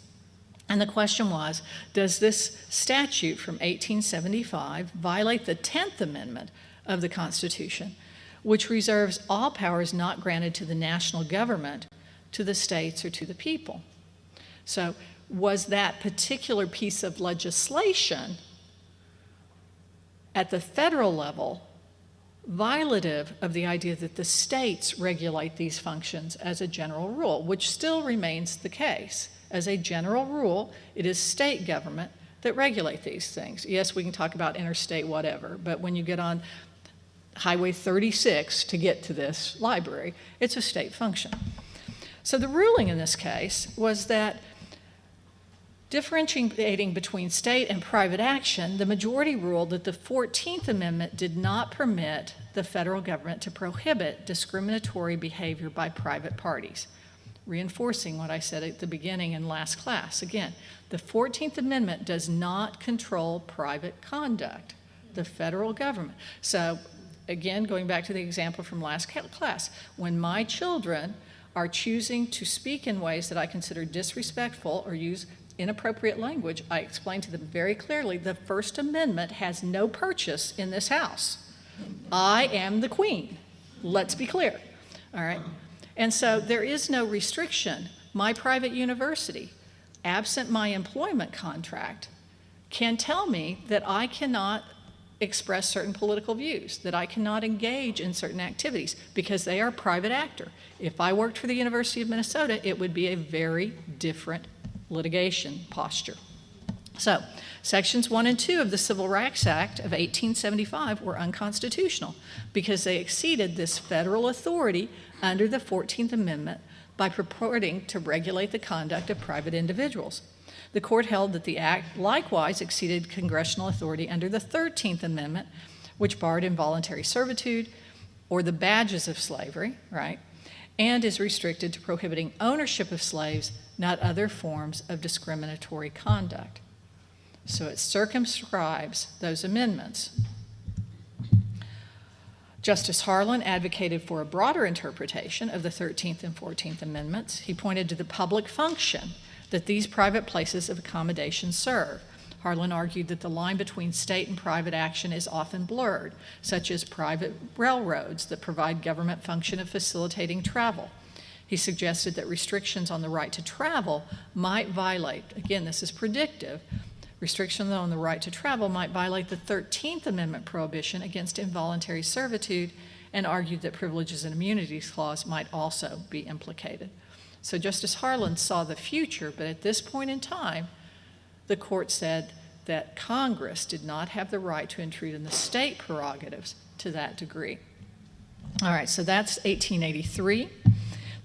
And the question was, does this statute from 1875 violate the 10th Amendment of the Constitution, which reserves all powers not granted to the national government to the states or to the people? So was that particular piece of legislation at the federal level violative of the idea that the states regulate these functions as a general rule, which still remains the case? As a general rule, it is state government that regulate these things. Yes, we can talk about interstate whatever, but when you get on Highway 36 to get to this library, it's a state function. So the ruling in this case was that differentiating between state and private action, the majority ruled that the 14th Amendment did not permit the federal government to prohibit discriminatory behavior by private parties, reinforcing what I said at the beginning in last class. Again, the 14th Amendment does not control private conduct, the federal government. So again, going back to the example from last class, when my children are choosing to speak in ways that I consider disrespectful or use inappropriate language, I explain to them very clearly, the First Amendment has no purchase in this house. I am the queen. Let's be clear, all right? And so there is no restriction. My private university, absent my employment contract, can tell me that I cannot express certain political views, that I cannot engage in certain activities because they are a private actor. If I worked for the University of Minnesota, it would be a very different litigation posture. So, Sections 1 and 2 of the Civil Rights Act of 1875 were unconstitutional because they exceeded this federal authority under the 14th Amendment by purporting to regulate the conduct of private individuals. The court held that the act likewise exceeded congressional authority under the 13th Amendment, which barred involuntary servitude or the badges of slavery, right, and is restricted to prohibiting ownership of slaves, not other forms of discriminatory conduct. So it circumscribes those amendments. Justice Harlan advocated for a broader interpretation of the 13th and 14th Amendments. He pointed to the public function that these private places of accommodation serve. Harlan argued that the line between state and private action is often blurred, such as private railroads that provide government function of facilitating travel. He suggested that restrictions on the right to travel might violate, again, this is predictive, restrictions on the right to travel might violate the 13th Amendment prohibition against involuntary servitude, and argued that privileges and immunities clause might also be implicated. So Justice Harlan saw the future, but at this point in time, the court said that Congress did not have the right to intrude in the state prerogatives to that degree. All right, so that's 1883.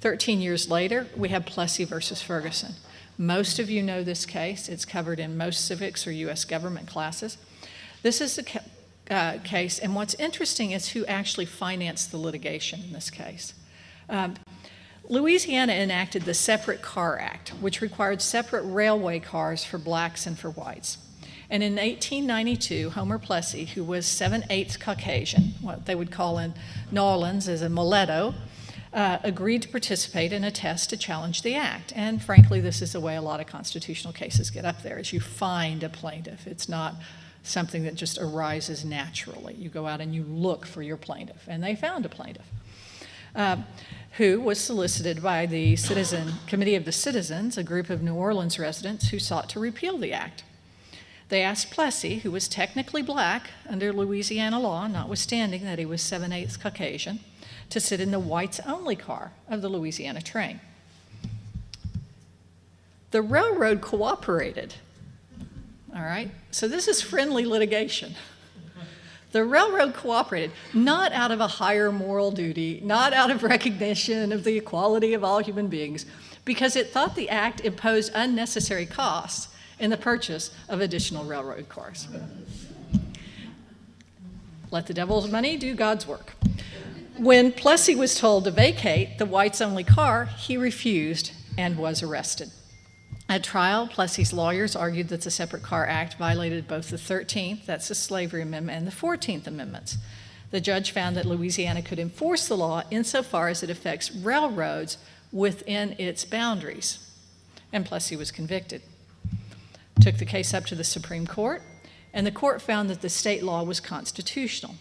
13 years later, we have Plessy versus Ferguson. Most of you know this case. It's covered in most civics or U.S. government classes. This is the case, and what's interesting is who actually financed the litigation in this case. Louisiana enacted the Separate Car Act, which required separate railway cars for blacks and for whites. And in 1892, Homer Plessy, who was 7/8 Caucasian, what they would call in New Orleans as a mulatto, agreed to participate in a test to challenge the act. And frankly, this is the way a lot of constitutional cases get up there, is you find a plaintiff. It's not something that just arises naturally. You go out and you look for your plaintiff, and they found a plaintiff who was solicited by the Committee of the Citizens, a group of New Orleans residents who sought to repeal the act. They asked Plessy, who was technically black under Louisiana law, notwithstanding that he was 7/8 Caucasian, to sit in the whites-only car of the Louisiana train. The railroad cooperated, all right? So this is friendly litigation. The railroad cooperated, not out of a higher moral duty, not out of recognition of the equality of all human beings, because it thought the act imposed unnecessary costs in the purchase of additional railroad cars. Let the devil's money do God's work. When Plessy was told to vacate the whites-only car, he refused and was arrested. At trial, Plessy's lawyers argued that the Separate Car Act violated both the 13th, that's the Slavery Amendment, and the 14th Amendments. The judge found that Louisiana could enforce the law insofar as it affects railroads within its boundaries, and Plessy was convicted. Took the case up to the Supreme Court, and the court found that the state law was constitutional.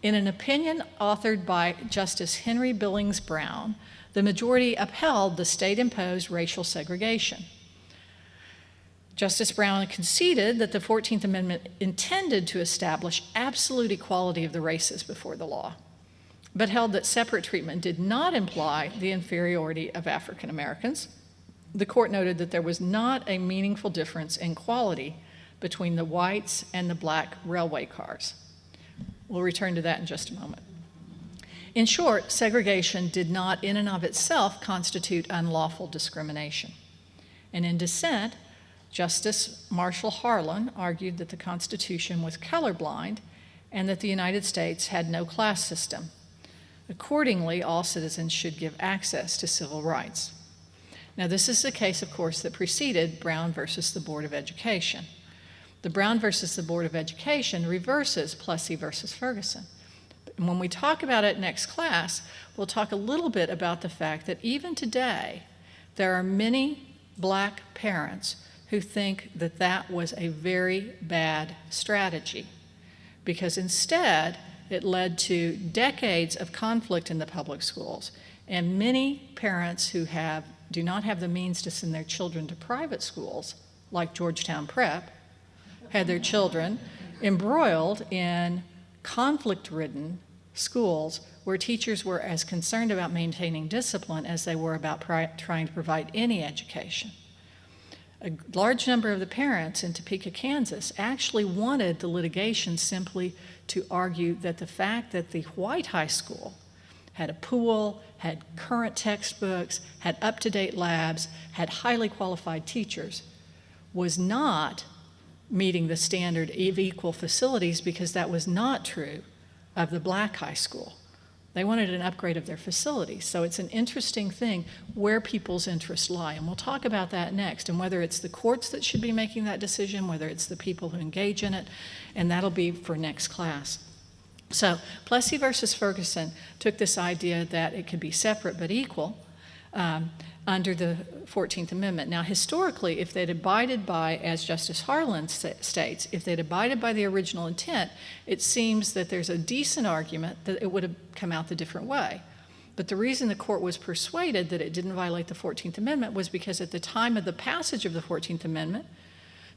In an opinion authored by Justice Henry Billings Brown, the majority upheld the state-imposed racial segregation. Justice Brown conceded that the 14th Amendment intended to establish absolute equality of the races before the law, but held that separate treatment did not imply the inferiority of African Americans. The court noted that there was not a meaningful difference in quality between the whites and the black railway cars. We'll return to that in just a moment. In short, segregation did not in and of itself constitute unlawful discrimination. And in dissent, Justice Marshall Harlan argued that the Constitution was colorblind and that the United States had no class system. Accordingly, all citizens should give access to civil rights. Now, this is the case, of course, that preceded Brown versus the Board of Education. The Brown versus the Board of Education reverses Plessy versus Ferguson. And when we talk about it next class, we'll talk a little bit about the fact that even today, there are many black parents who think that that was a very bad strategy, because instead it led to decades of conflict in the public schools, and many parents who do not have the means to send their children to private schools, like Georgetown Prep, had their children embroiled in conflict-ridden schools where teachers were as concerned about maintaining discipline as they were about trying to provide any education. A large number of the parents in Topeka, Kansas, actually wanted the litigation simply to argue that the fact that the white high school had a pool, had current textbooks, had up-to-date labs, had highly qualified teachers, was not meeting the standard of equal facilities, because that was not true of the black high school. They wanted an upgrade of their facilities. So it's an interesting thing where people's interests lie. And we'll talk about that next, and whether it's the courts that should be making that decision, whether it's the people who engage in it, and that'll be for next class. So Plessy versus Ferguson took this idea that it could be separate but equal under the 14th Amendment. Now, historically, if they'd abided by, as Justice Harlan states, if they'd abided by the original intent, it seems that there's a decent argument that it would have come out the different way. But the reason the court was persuaded that it didn't violate the 14th Amendment was because at the time of the passage of the 14th Amendment,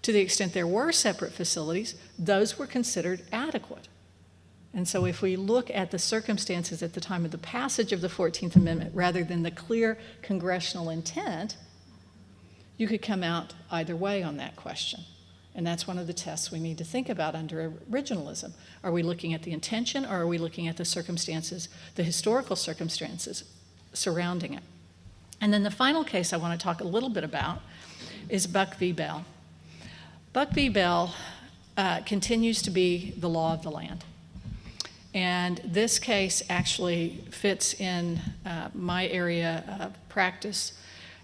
to the extent there were separate facilities, those were considered adequate. And so if we look at the circumstances at the time of the passage of the 14th Amendment rather than the clear congressional intent, you could come out either way on that question. And that's one of the tests we need to think about under originalism. Are we looking at the intention, or are we looking at the circumstances, the historical circumstances surrounding it? And then the final case I want to talk a little bit about is Buck v. Bell. Buck v. Bell continues to be the law of the land. And this case actually fits in my area of practice,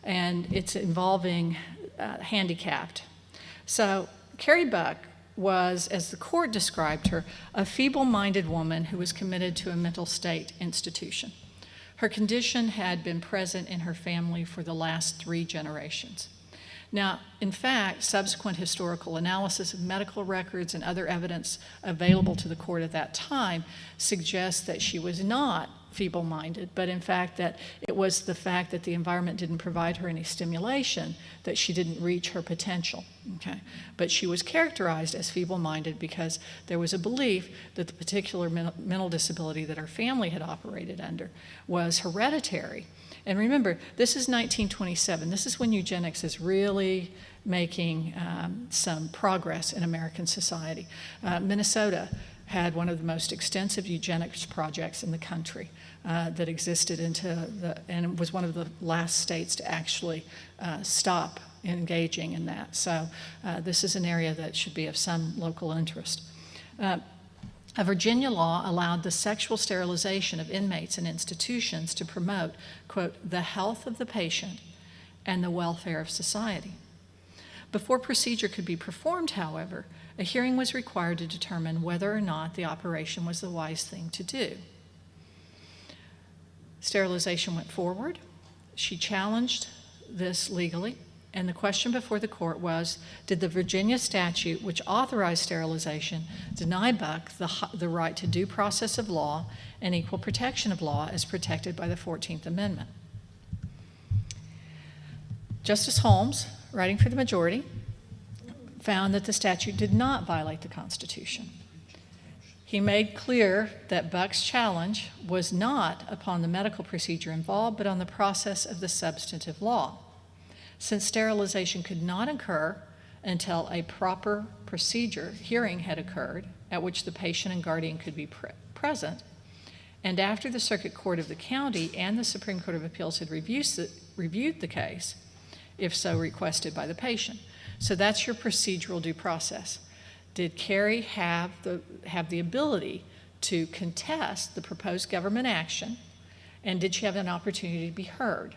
and it's involving handicapped. So Carrie Buck was, as the court described her, a feeble-minded woman who was committed to a mental state institution. Her condition had been present in her family for the last 3 generations. Now, in fact, subsequent historical analysis of medical records and other evidence available to the court at that time suggests that she was not feeble-minded, but in fact that it was the fact that the environment didn't provide her any stimulation that she didn't reach her potential. Okay? But she was characterized as feeble-minded because there was a belief that the particular mental disability that her family had operated under was hereditary. And remember, this is 1927. This is when eugenics is really making some progress in American society. Minnesota had one of the most extensive eugenics projects in the country that existed and was one of the last states to actually stop engaging in that. So this is an area that should be of some local interest. A Virginia law allowed the sexual sterilization of inmates in institutions to promote, quote, the health of the patient and the welfare of society. Before procedure could be performed, however, a hearing was required to determine whether or not the operation was the wise thing to do. Sterilization went forward. She challenged this legally, and the question before the court was, did the Virginia statute, which authorized sterilization, deny Buck the right to due process of law and equal protection of law as protected by the 14th Amendment? Justice Holmes, writing for the majority, found that the statute did not violate the Constitution. He made clear that Buck's challenge was not upon the medical procedure involved, but on the process of the substantive law. Since sterilization could not occur until a proper procedure hearing had occurred, at which the patient and guardian could be present, and after the Circuit Court of the county and the Supreme Court of Appeals had reviewed the case, if so requested by the patient. So that's your procedural due process. Did Carrie have the ability to contest the proposed government action, and did she have an opportunity to be heard?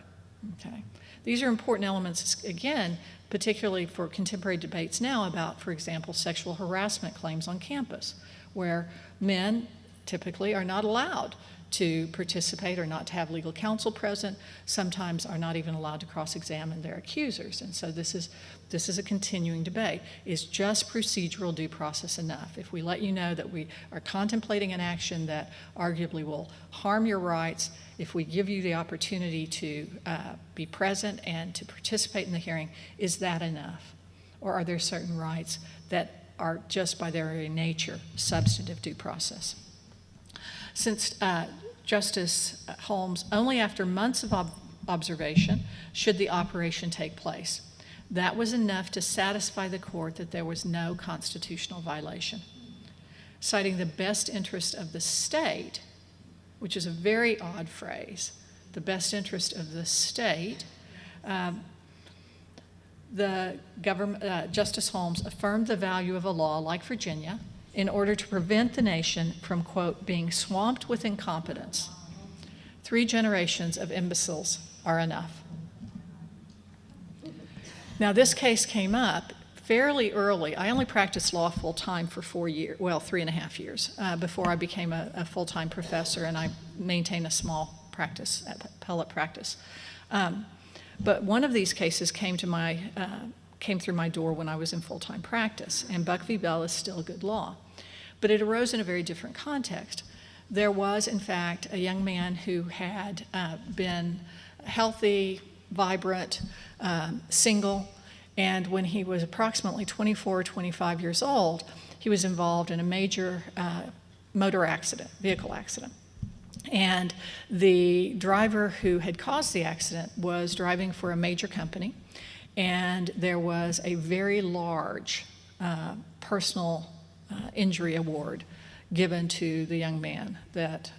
Okay. These are important elements, again, particularly for contemporary debates now about, for example, sexual harassment claims on campus, where men typically are not allowed to participate or not to have legal counsel present, sometimes are not even allowed to cross-examine their accusers. And so this is a continuing debate. Is just procedural due process enough? If we let you know that we are contemplating an action that arguably will harm your rights, if we give you the opportunity to be present and to participate in the hearing, is that enough? Or are there certain rights that are just by their very nature substantive due process. Since Justice Holmes, only after months of observation should the operation take place. That was enough to satisfy the court that there was no constitutional violation. Citing the best interest of the state, which is a very odd phrase, the best interest of the state, Justice Holmes affirmed the value of a law like Virginia in order to prevent the nation from, quote, being swamped with incompetence. 3 generations of imbeciles are enough. Now, this case came up fairly early. I only practiced law full-time for 4 years, well, 3.5 years, before I became a full-time professor, and I maintain a small practice, appellate practice. But one of these cases came through my door when I was in full-time practice, and Buck v. Bell is still good law. But it arose in a very different context. There was, in fact, a young man who had been healthy, vibrant, single, and when he was approximately 24 or 25 years old, he was involved in a major vehicle accident. And the driver who had caused the accident was driving for a major company, and there was a very large personal injury award given to the young man that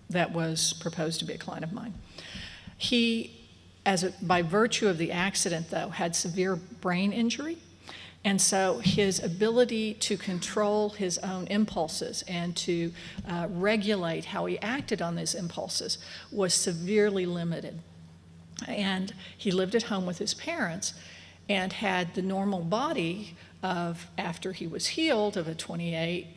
that was proposed to be a client of mine. He, by virtue of the accident, though, had severe brain injury, and so his ability to control his own impulses and to regulate how he acted on those impulses was severely limited. And he lived at home with his parents and had the normal body of, after he was healed, of a 28,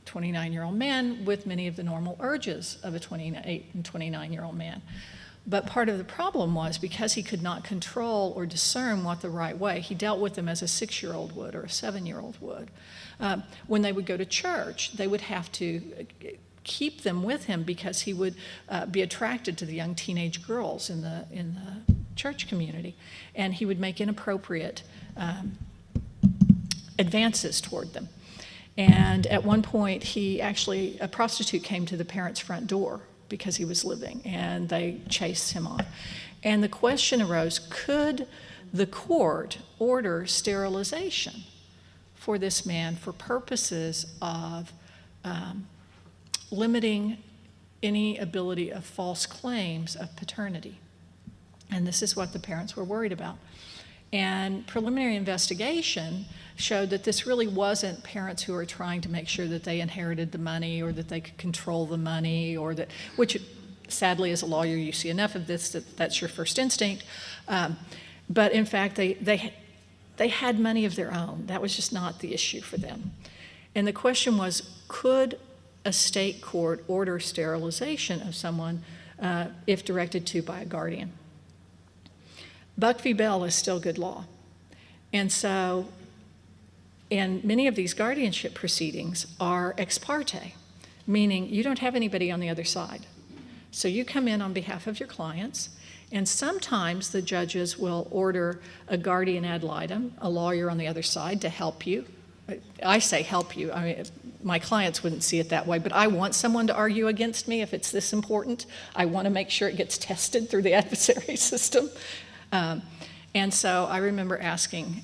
29-year-old man with many of the normal urges of a 28 and 29-year-old man. But part of the problem was because he could not control or discern what the right way, he dealt with them as a 6-year-old would or a 7-year-old would. When they would go to church, they would have to keep them with him because he would be attracted to the young teenage girls in the church community, and he would make inappropriate advances toward them. And at one point, a prostitute came to the parents' front door because he was living, and they chased him off. And the question arose, could the court order sterilization for this man for purposes of limiting any ability of false claims of paternity? And this is what the parents were worried about. And preliminary investigation showed that this really wasn't parents who were trying to make sure that they inherited the money or that they could control the money, or that, which sadly as a lawyer you see enough of this that's your first instinct. But in fact they had money of their own. That was just not the issue for them. And the question was, could a state court order sterilization of someone if directed to by a guardian? Buck v. Bell is still good law. And so, and many of these guardianship proceedings are ex parte, meaning you don't have anybody on the other side. So you come in on behalf of your clients, and sometimes the judges will order a guardian ad litem, a lawyer on the other side, to help you. I say help you. I mean, my clients wouldn't see it that way, but I want someone to argue against me if it's this important. I want to make sure it gets tested through the adversary system. And so I remember asking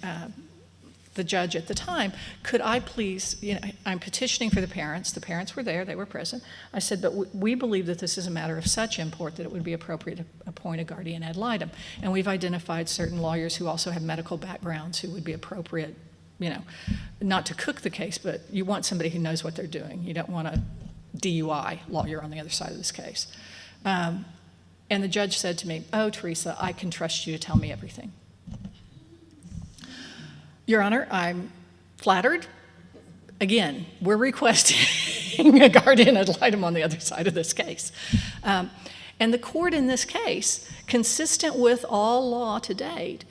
the judge at the time, could I please, I'm petitioning for the parents were there, they were present. I said, but we believe that this is a matter of such import that it would be appropriate to appoint a guardian ad litem. And we've identified certain lawyers who also have medical backgrounds who would be appropriate, not to cook the case, but you want somebody who knows what they're doing. You don't want a DUI lawyer on the other side of this case. And the judge said to me, "Oh, Teresa, I can trust you to tell me everything." Your Honor, I'm flattered. Again, we're requesting a guardian ad litem on the other side of this case. And the court in this case, consistent with all law to date,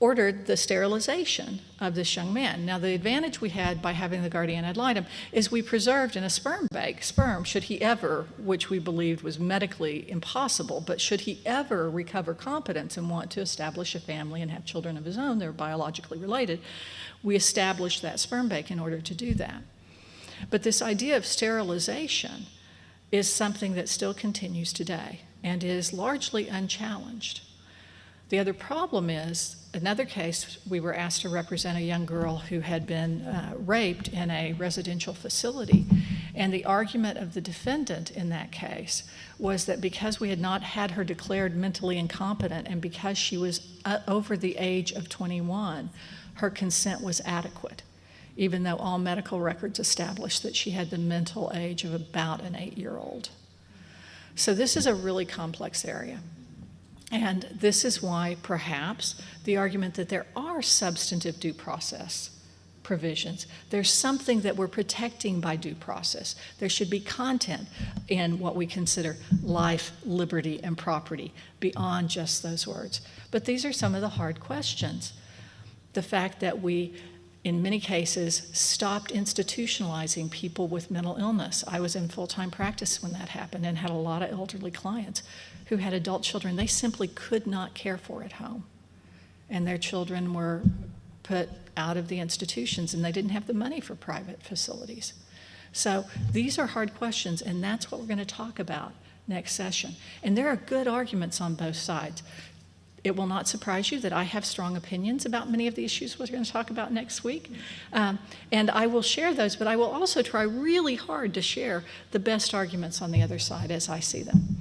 ordered the sterilization of this young man. Now, the advantage we had by having the guardian ad litem is we preserved in a sperm bank sperm, should he ever, which we believed was medically impossible, but should he ever recover competence and want to establish a family and have children of his own, they're biologically related, we established that sperm bank in order to do that. But this idea of sterilization is something that still continues today and is largely unchallenged. The other problem is, another case, we were asked to represent a young girl who had been raped in a residential facility. And the argument of the defendant in that case was that because we had not had her declared mentally incompetent and because she was over the age of 21, her consent was adequate, even though all medical records established that she had the mental age of about an 8-year-old. So this is a really complex area. And this is why, perhaps, the argument that there are substantive due process provisions, there's something that we're protecting by due process. There should be content in what we consider life, liberty, and property beyond just those words. But these are some of the hard questions. The fact that we, in many cases, stopped institutionalizing people with mental illness. I was in full-time practice when that happened and had a lot of elderly clients who had adult children they simply could not care for at home. And their children were put out of the institutions and they didn't have the money for private facilities. So these are hard questions, and that's what we're going to talk about next session. And there are good arguments on both sides. It will not surprise you that I have strong opinions about many of the issues we're going to talk about next week. And I will share those, but I will also try really hard to share the best arguments on the other side as I see them.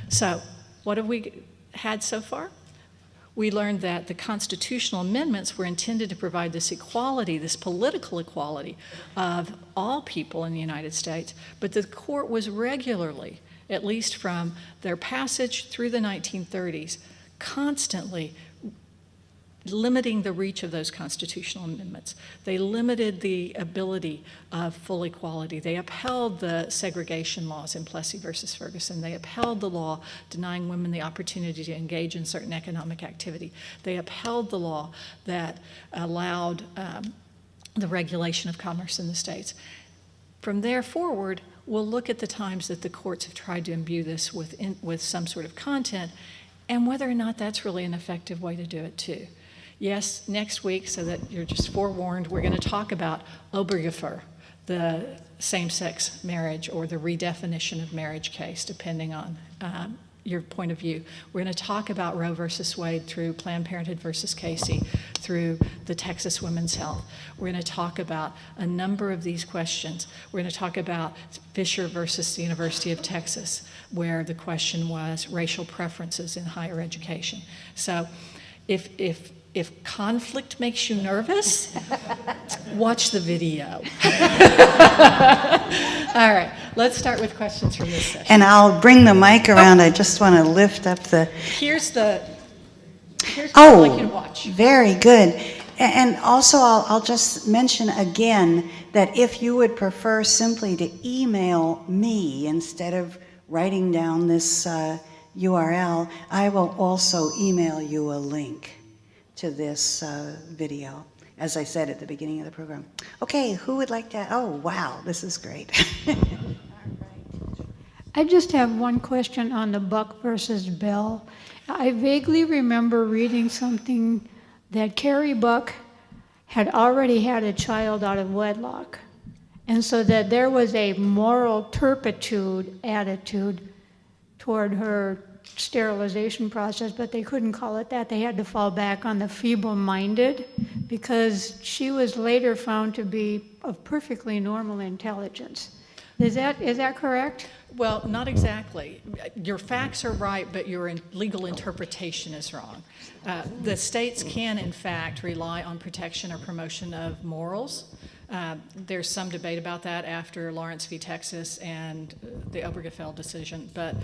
So what have we had so far? We learned that the constitutional amendments were intended to provide this equality, this political equality of all people in the United States, but the court was regularly, at least from their passage through the 1930s, constantly limiting the reach of those constitutional amendments. They limited the ability of full equality. They upheld the segregation laws in Plessy versus Ferguson. They upheld the law denying women the opportunity to engage in certain economic activity. They upheld the law that allowed the regulation of commerce in the states. From there forward, we'll look at the times that the courts have tried to imbue this with some sort of content and whether or not that's really an effective way to do it too. Yes, next week, so that you're just forewarned, we're going to talk about Obergefell, the same-sex marriage or the redefinition of marriage case, depending on your point of view. We're going to talk about Roe versus Wade through Planned Parenthood versus Casey, through the Texas Women's Health. We're going to talk about a number of these questions. We're going to talk about Fisher versus the University of Texas, where the question was racial preferences in higher education. So if conflict makes you nervous, watch the video. All right, let's start with questions from this session. And I'll bring the mic around. I just want to lift up the... Here's what I'd like you to watch. Very good. And also, I'll just mention again that if you would prefer simply to email me instead of writing down this URL, I will also email you a link to this video, as I said at the beginning of the program. Okay, who would like to? Oh, wow, this is great. I just have one question on the Buck versus Bell. I vaguely remember reading something that Carrie Buck had already had a child out of wedlock, and so that there was a moral turpitude attitude toward her sterilization process, but they couldn't call it that. They had to fall back on the feeble-minded because she was later found to be of perfectly normal intelligence. Is that correct? Well, not exactly. Your facts are right, but your legal interpretation is wrong. The states can, in fact, rely on protection or promotion of morals. There's some debate about that after Lawrence v. Texas and the Obergefell decision, but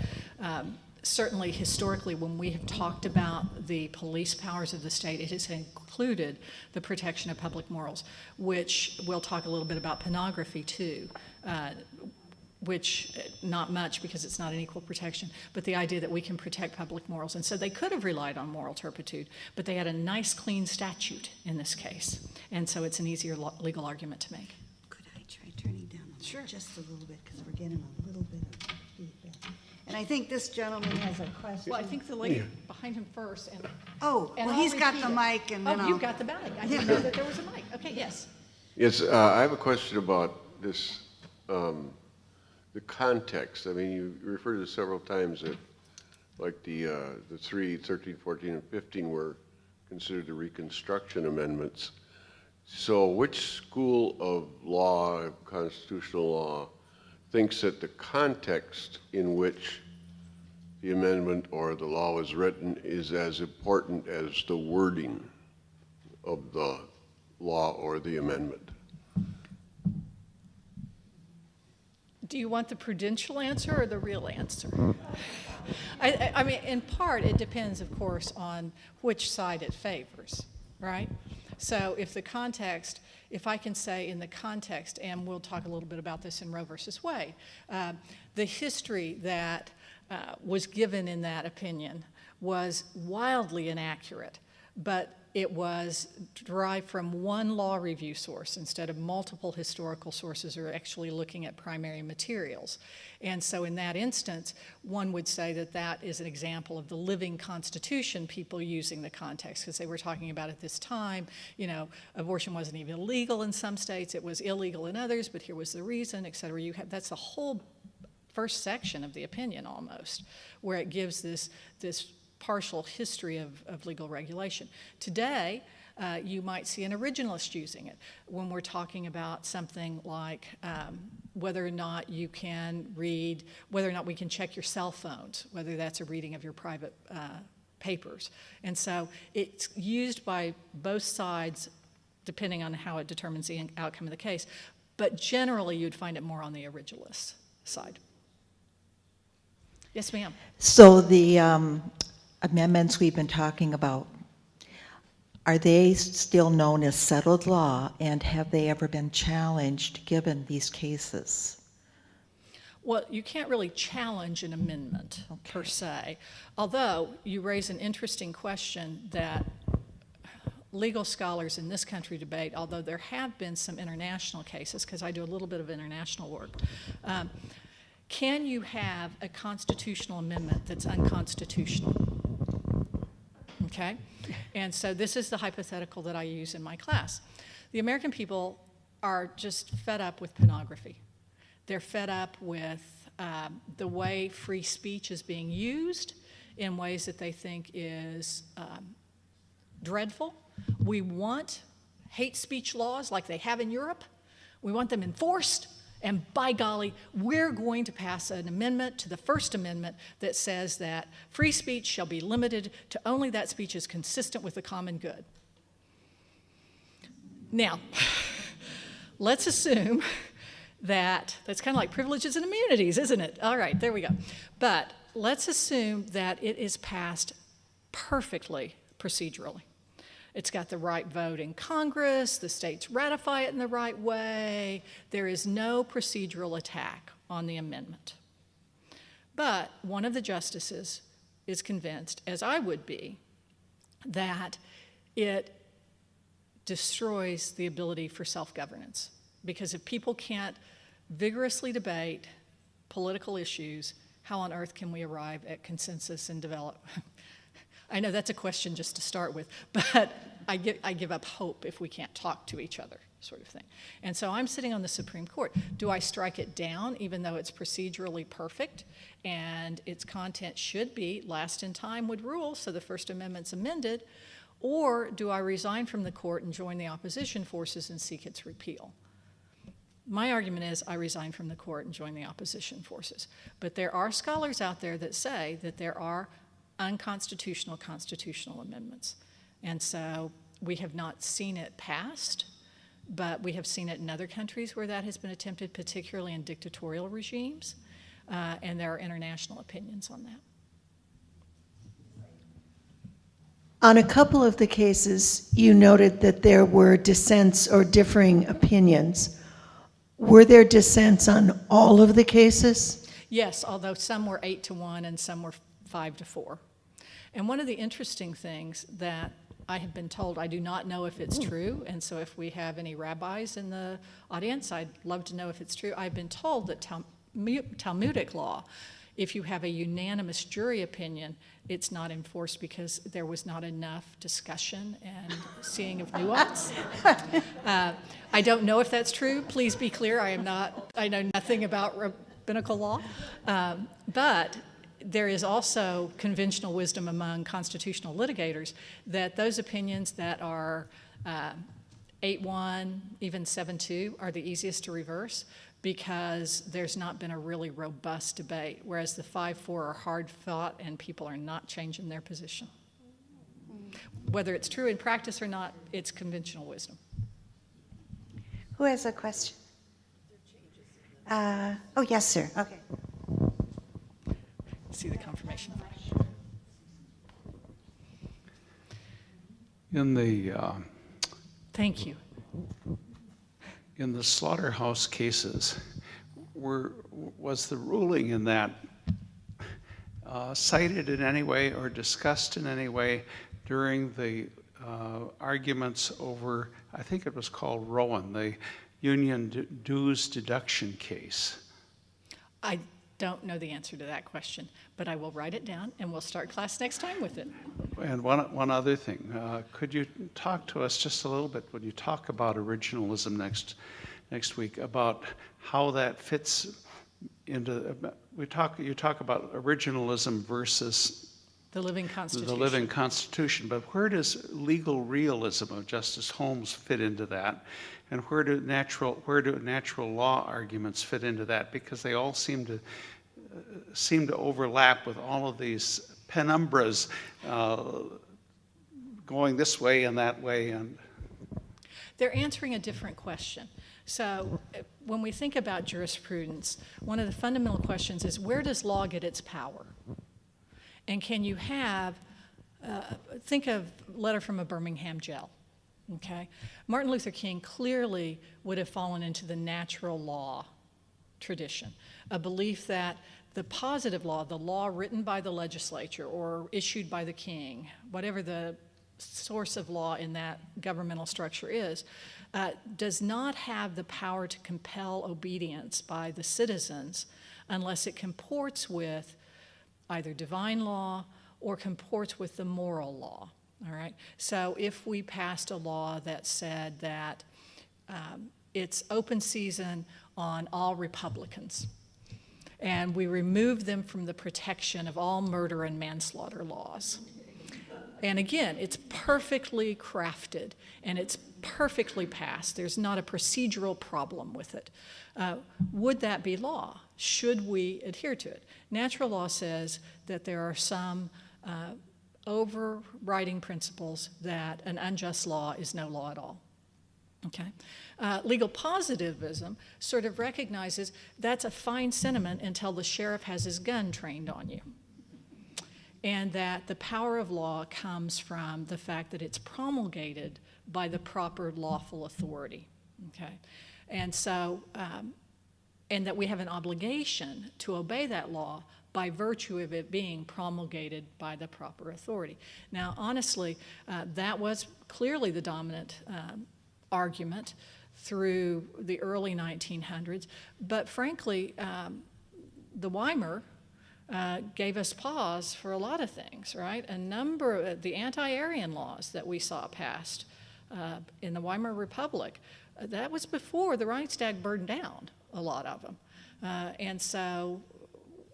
certainly historically when we have talked about the police powers of the state, it has included the protection of public morals, which we'll talk a little bit about pornography too. which not much because it's not an equal protection, but the idea that we can protect public morals. And so they could have relied on moral turpitude, but they had a nice, clean statute in this case. And so it's an easier legal argument to make. Could I try turning down the Sure. mic just a little bit, because we're getting a little bit of feedback. And I think this gentleman has a question. Well, I think the lady behind him first. And Oh, and well, I'll he's got repeat the it. mic, and then Oh, I'll... you've got the mic. I didn't know that there was a mic. Okay, yes. Yes, I have a question about this, the context. I mean, you referred to this several times that, like the 3, 13, 14, and 15 were considered the Reconstruction Amendments. So which school of law, constitutional law, thinks that the context in which the amendment or the law was written is as important as the wording of the law or the amendment? Do you want the prudential answer or the real answer? I mean, in part, it depends, of course, on which side it favors, right? So if the context, if I can say in the context, and we'll talk a little bit about this in Roe versus Wade, the history that was given in that opinion was wildly inaccurate, but it was derived from one law review source instead of multiple historical sources or actually looking at primary materials. And so in that instance, one would say that that is an example of the living Constitution, people using the context, because they were talking about at this time, you know, abortion wasn't even illegal in some states, it was illegal in others, but here was the reason, et cetera. That's the whole first section of the opinion almost, where it gives this partial history of legal regulation. Today, you might see an originalist using it when we're talking about something like whether or not you can read, whether or not we can check your cell phones, whether that's a reading of your private papers. And so it's used by both sides depending on how it determines the outcome of the case. But generally, you'd find it more on the originalist side. Yes, ma'am. So the amendments we've been talking about, are they still known as settled law, and have they ever been challenged given these cases? Well, you can't really challenge an amendment per se, although you raise an interesting question that legal scholars in this country debate, although there have been some international cases, because I do a little bit of international work. Can you have a constitutional amendment that's unconstitutional? Okay? And so this is the hypothetical that I use in my class. The American people are just fed up with pornography. They're fed up with the way free speech is being used in ways that they think is dreadful. We want hate speech laws like they have in Europe. We want them enforced. And by golly, we're going to pass an amendment to the First Amendment that says that free speech shall be limited to only that speech is consistent with the common good. Now, let's assume that, that's kind of like privileges and immunities, isn't it? All right, there we go. But let's assume that it is passed perfectly procedurally. It's got the right vote in Congress, the states ratify it in the right way, there is no procedural attack on the amendment. But one of the justices is convinced, as I would be, that it destroys the ability for self-governance. Because if people can't vigorously debate political issues, how on earth can we arrive at consensus and develop? I know that's a question just to start with, but I give up hope if we can't talk to each other, sort of thing. And so I'm sitting on the Supreme Court. Do I strike it down even though it's procedurally perfect and its content should be last in time would rule, so the First Amendment's amended, or do I resign from the court and join the opposition forces and seek its repeal? My argument is I resign from the court and join the opposition forces. But there are scholars out there that say that there are unconstitutional constitutional amendments. And so we have not seen it passed, but we have seen it in other countries where that has been attempted, particularly in dictatorial regimes, and there are international opinions on that. On a couple of the cases, you noted that there were dissents or differing opinions. Were there dissents on all of the cases? Yes, although some were 8-1 and some were 5-4. And one of the interesting things that I have been told, I do not know if it's true, and so if we have any rabbis in the audience, I'd love to know if it's true. I've been told that Talmudic law, if you have a unanimous jury opinion, it's not enforced because there was not enough discussion and seeing of nuance. I don't know if that's true. Please be clear, I know nothing about rabbinical law, but there is also conventional wisdom among constitutional litigators that those opinions that are 8-1, even 7-2, are the easiest to reverse because there's not been a really robust debate, whereas the 5-4 are hard fought and people are not changing their position. Whether it's true in practice or not, it's conventional wisdom. Who has a question? Oh, yes, sir. Okay. See the confirmation. Thank you. In the slaughterhouse cases, was the ruling in that cited in any way or discussed in any way during the arguments over, I think it was called Rowan, the union dues deduction case? I don't know the answer to that question, but I will write it down and we'll start class next time with it. And one other thing, could you talk to us just a little bit when you talk about originalism next week, about how that fits into, you talk about originalism versus The living Constitution. the living Constitution, but where does legal realism of Justice Holmes fit into that? And where do natural law arguments fit into that? Because they all seem to overlap with all of these penumbras going this way and that way. And they're answering a different question. So when we think about jurisprudence, one of the fundamental questions is, where does law get its power? And can you have, think of a letter from a Birmingham jail, okay? Martin Luther King clearly would have fallen into the natural law tradition, a belief that the positive law, the law written by the legislature or issued by the king, whatever the source of law in that governmental structure is, does not have the power to compel obedience by the citizens unless it comports with either divine law or comports with the moral law, all right? So if we passed a law that said that it's open season on all Republicans, and we removed them from the protection of all murder and manslaughter laws, and again, it's perfectly crafted and it's perfectly passed. There's not a procedural problem with it. Would that be law? Should we adhere to it? Natural law says that there are some overriding principles that an unjust law is no law at all. Okay? Legal positivism sort of recognizes that's a fine sentiment until the sheriff has his gun trained on you. And that the power of law comes from the fact that it's promulgated by the proper lawful authority, okay? And so, and that we have an obligation to obey that law by virtue of it being promulgated by the proper authority. Now, honestly, that was clearly the dominant argument through the early 1900s, but frankly, the Weimar gave us pause for a lot of things, right? A number of the anti-Aryan laws that we saw passed in the Weimar Republic, that was before the Reichstag burned down, a lot of them. And so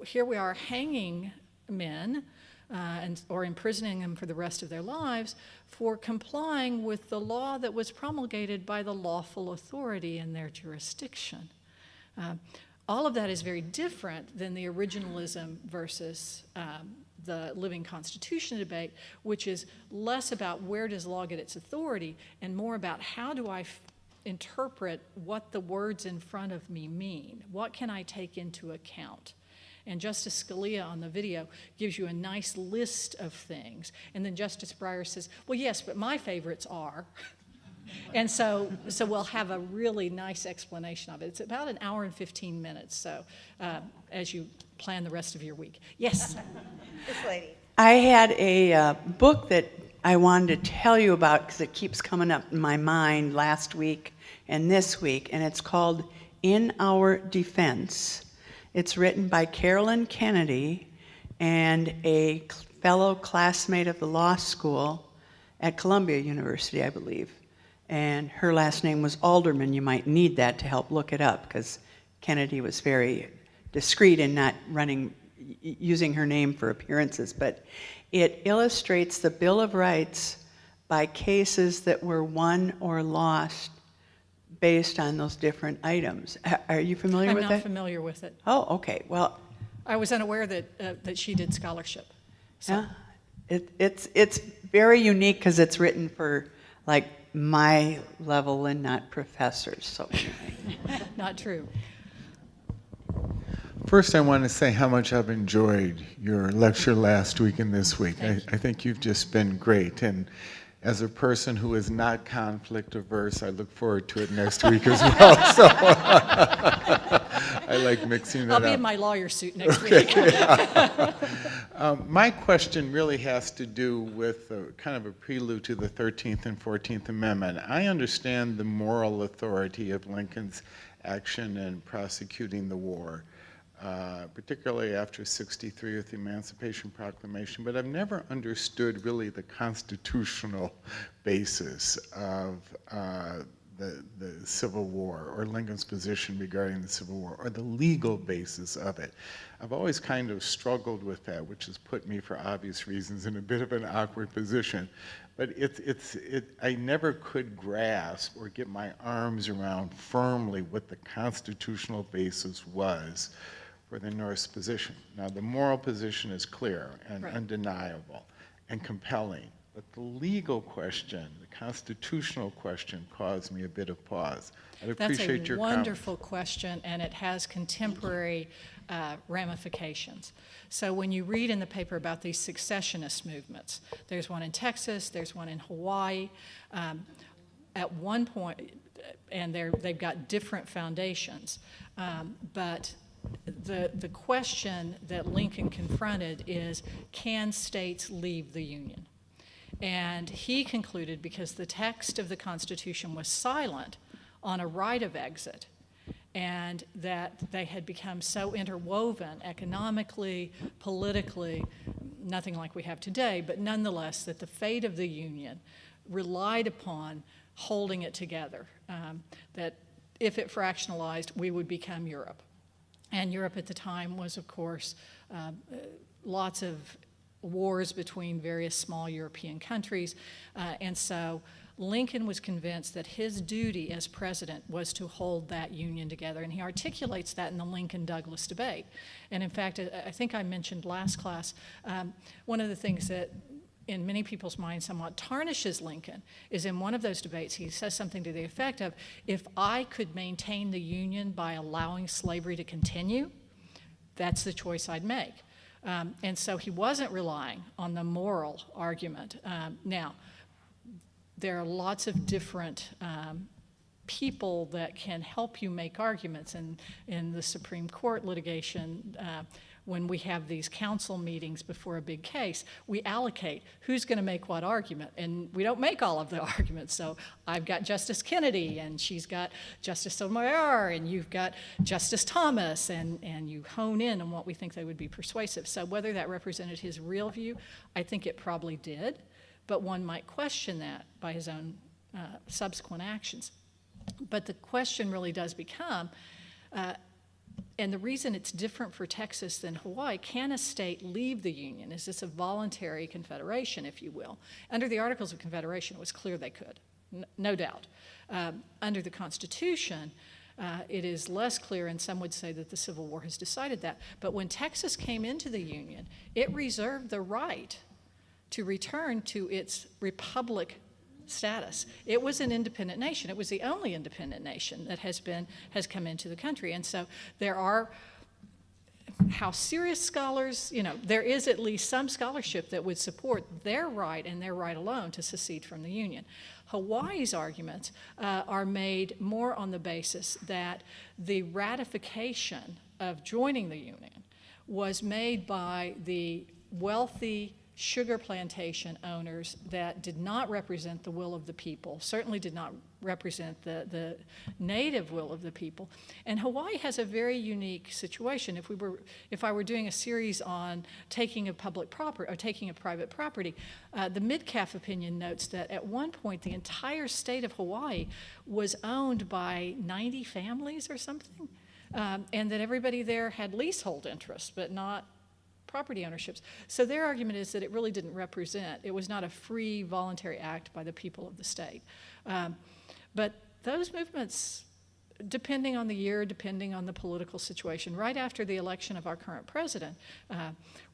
here we are hanging men or imprisoning them for the rest of their lives for complying with the law that was promulgated by the lawful authority in their jurisdiction. All of that is very different than the originalism versus the living Constitution debate, which is less about where does law get its authority and more about how do I interpret what the words in front of me mean? What can I take into account? And Justice Scalia on the video gives you a nice list of things. And then Justice Breyer says, well, yes, but my favorites are. And so we'll have a really nice explanation of it. It's about an hour and 15 minutes, so as you plan the rest of your week. Yes? This lady. I had a book that I wanted to tell you about because it keeps coming up in my mind last week and this week, and it's called In Our Defense. It's written by Carolyn Kennedy and a fellow classmate of the law school at Columbia University, I believe. And her last name was Alderman. You might need that to help look it up because Kennedy was very discreet in not using her name for appearances. But it illustrates the Bill of Rights by cases that were won or lost based on those different items. Are you familiar with I'm that? not familiar with it. Oh, okay. Well, I was unaware that she did scholarship. So. yeah, it's very unique because it's written for like my level and not professors. So Not true. First, I want to say how much I've enjoyed your lecture last week and this week. I think you've just been great. And as a person who is not conflict averse, I look forward to it next week as well. So I like mixing it I'll up. be in my lawyer suit next week. My question really has to do with kind of a prelude to the 13th and 14th Amendment. I understand the moral authority of Lincoln's action in prosecuting the war, particularly after '63 with the Emancipation Proclamation, but I've never understood really the constitutional basis of the Civil War, or Lincoln's position regarding the Civil War, or the legal basis of it. I've always kind of struggled with that, which has put me, for obvious reasons, in a bit of an awkward position. But I never could grasp or get my arms around firmly what the constitutional basis was for the North's position. Now, the moral position is clear and Right. undeniable and compelling, but the legal question, the constitutional question, caused me a bit of pause. I'd appreciate your That's a comments. wonderful question, and it has contemporary ramifications. So when you read in the paper about these successionist movements, there's one in Texas, there's one in Hawaii. At one point, and they've got different foundations, but the question that Lincoln confronted is, can states leave the Union? And he concluded, because the text of the Constitution was silent on a right of exit, and that they had become so interwoven economically, politically, nothing like we have today, but nonetheless that the fate of the Union relied upon holding it together, that if it fractionalized, we would become Europe. And Europe at the time was, of course, lots of wars between various small European countries. And so Lincoln was convinced that his duty as president was to hold that union together. And he articulates that in the Lincoln-Douglas debate. And in fact, I think I mentioned last class, one of the things that in many people's minds somewhat tarnishes Lincoln is in one of those debates he says something to the effect of, if I could maintain the Union by allowing slavery to continue, that's the choice I'd make. And so he wasn't relying on the moral argument. Now, there are lots of different people that can help you make arguments. And in the Supreme Court litigation, when we have these council meetings before a big case, we allocate who's going to make what argument. And we don't make all of the arguments. So I've got Justice Kennedy, and she's got Justice Sotomayor, and you've got Justice Thomas, and you hone in on what we think they would be persuasive. So whether that represented his real view, I think it probably did. But one might question that by his own subsequent actions. But the question really does become, and the reason it's different for Texas than Hawaii, can a state leave the Union? Is this a voluntary confederation, if you will? Under the Articles of Confederation, it was clear they could, no doubt. Under the Constitution, it is less clear, and some would say that the Civil War has decided that. But when Texas came into the Union, it reserved the right to return to its republic status. It was an independent nation. It was the only independent nation that has come into the country. And so there are, how serious scholars, there is at least some scholarship that would support their right and their right alone to secede from the Union. Hawaii's arguments are made more on the basis that the ratification of joining the Union was made by the wealthy sugar plantation owners that did not represent the will of the people, certainly did not represent the native will of the people. And Hawaii has a very unique situation. If I were doing a series on taking of public property or taking of private property, the Midcalf opinion notes that at one point the entire state of Hawaii was owned by 90 families or something, and that everybody there had leasehold interests, but not property ownerships. So their argument is that it really didn't represent, it was not a free, voluntary act by the people of the state. But those movements, depending on the year, depending on the political situation, right after the election of our current president,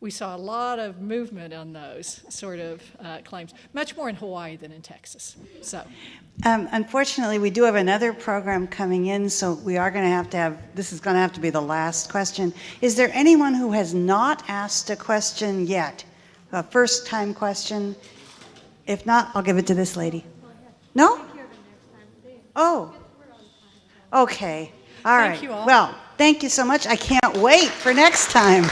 we saw a lot of movement on those sort of claims, much more in Hawaii than in Texas. So, unfortunately, we do have another program coming in, so we are going to have, this is going to have to be the last question. Is there anyone who has not asked a question yet? A first-time question? If not, I'll give it to this lady. No? Oh. Okay. All right. Thank you all. Well, thank you so much. I can't wait for next time.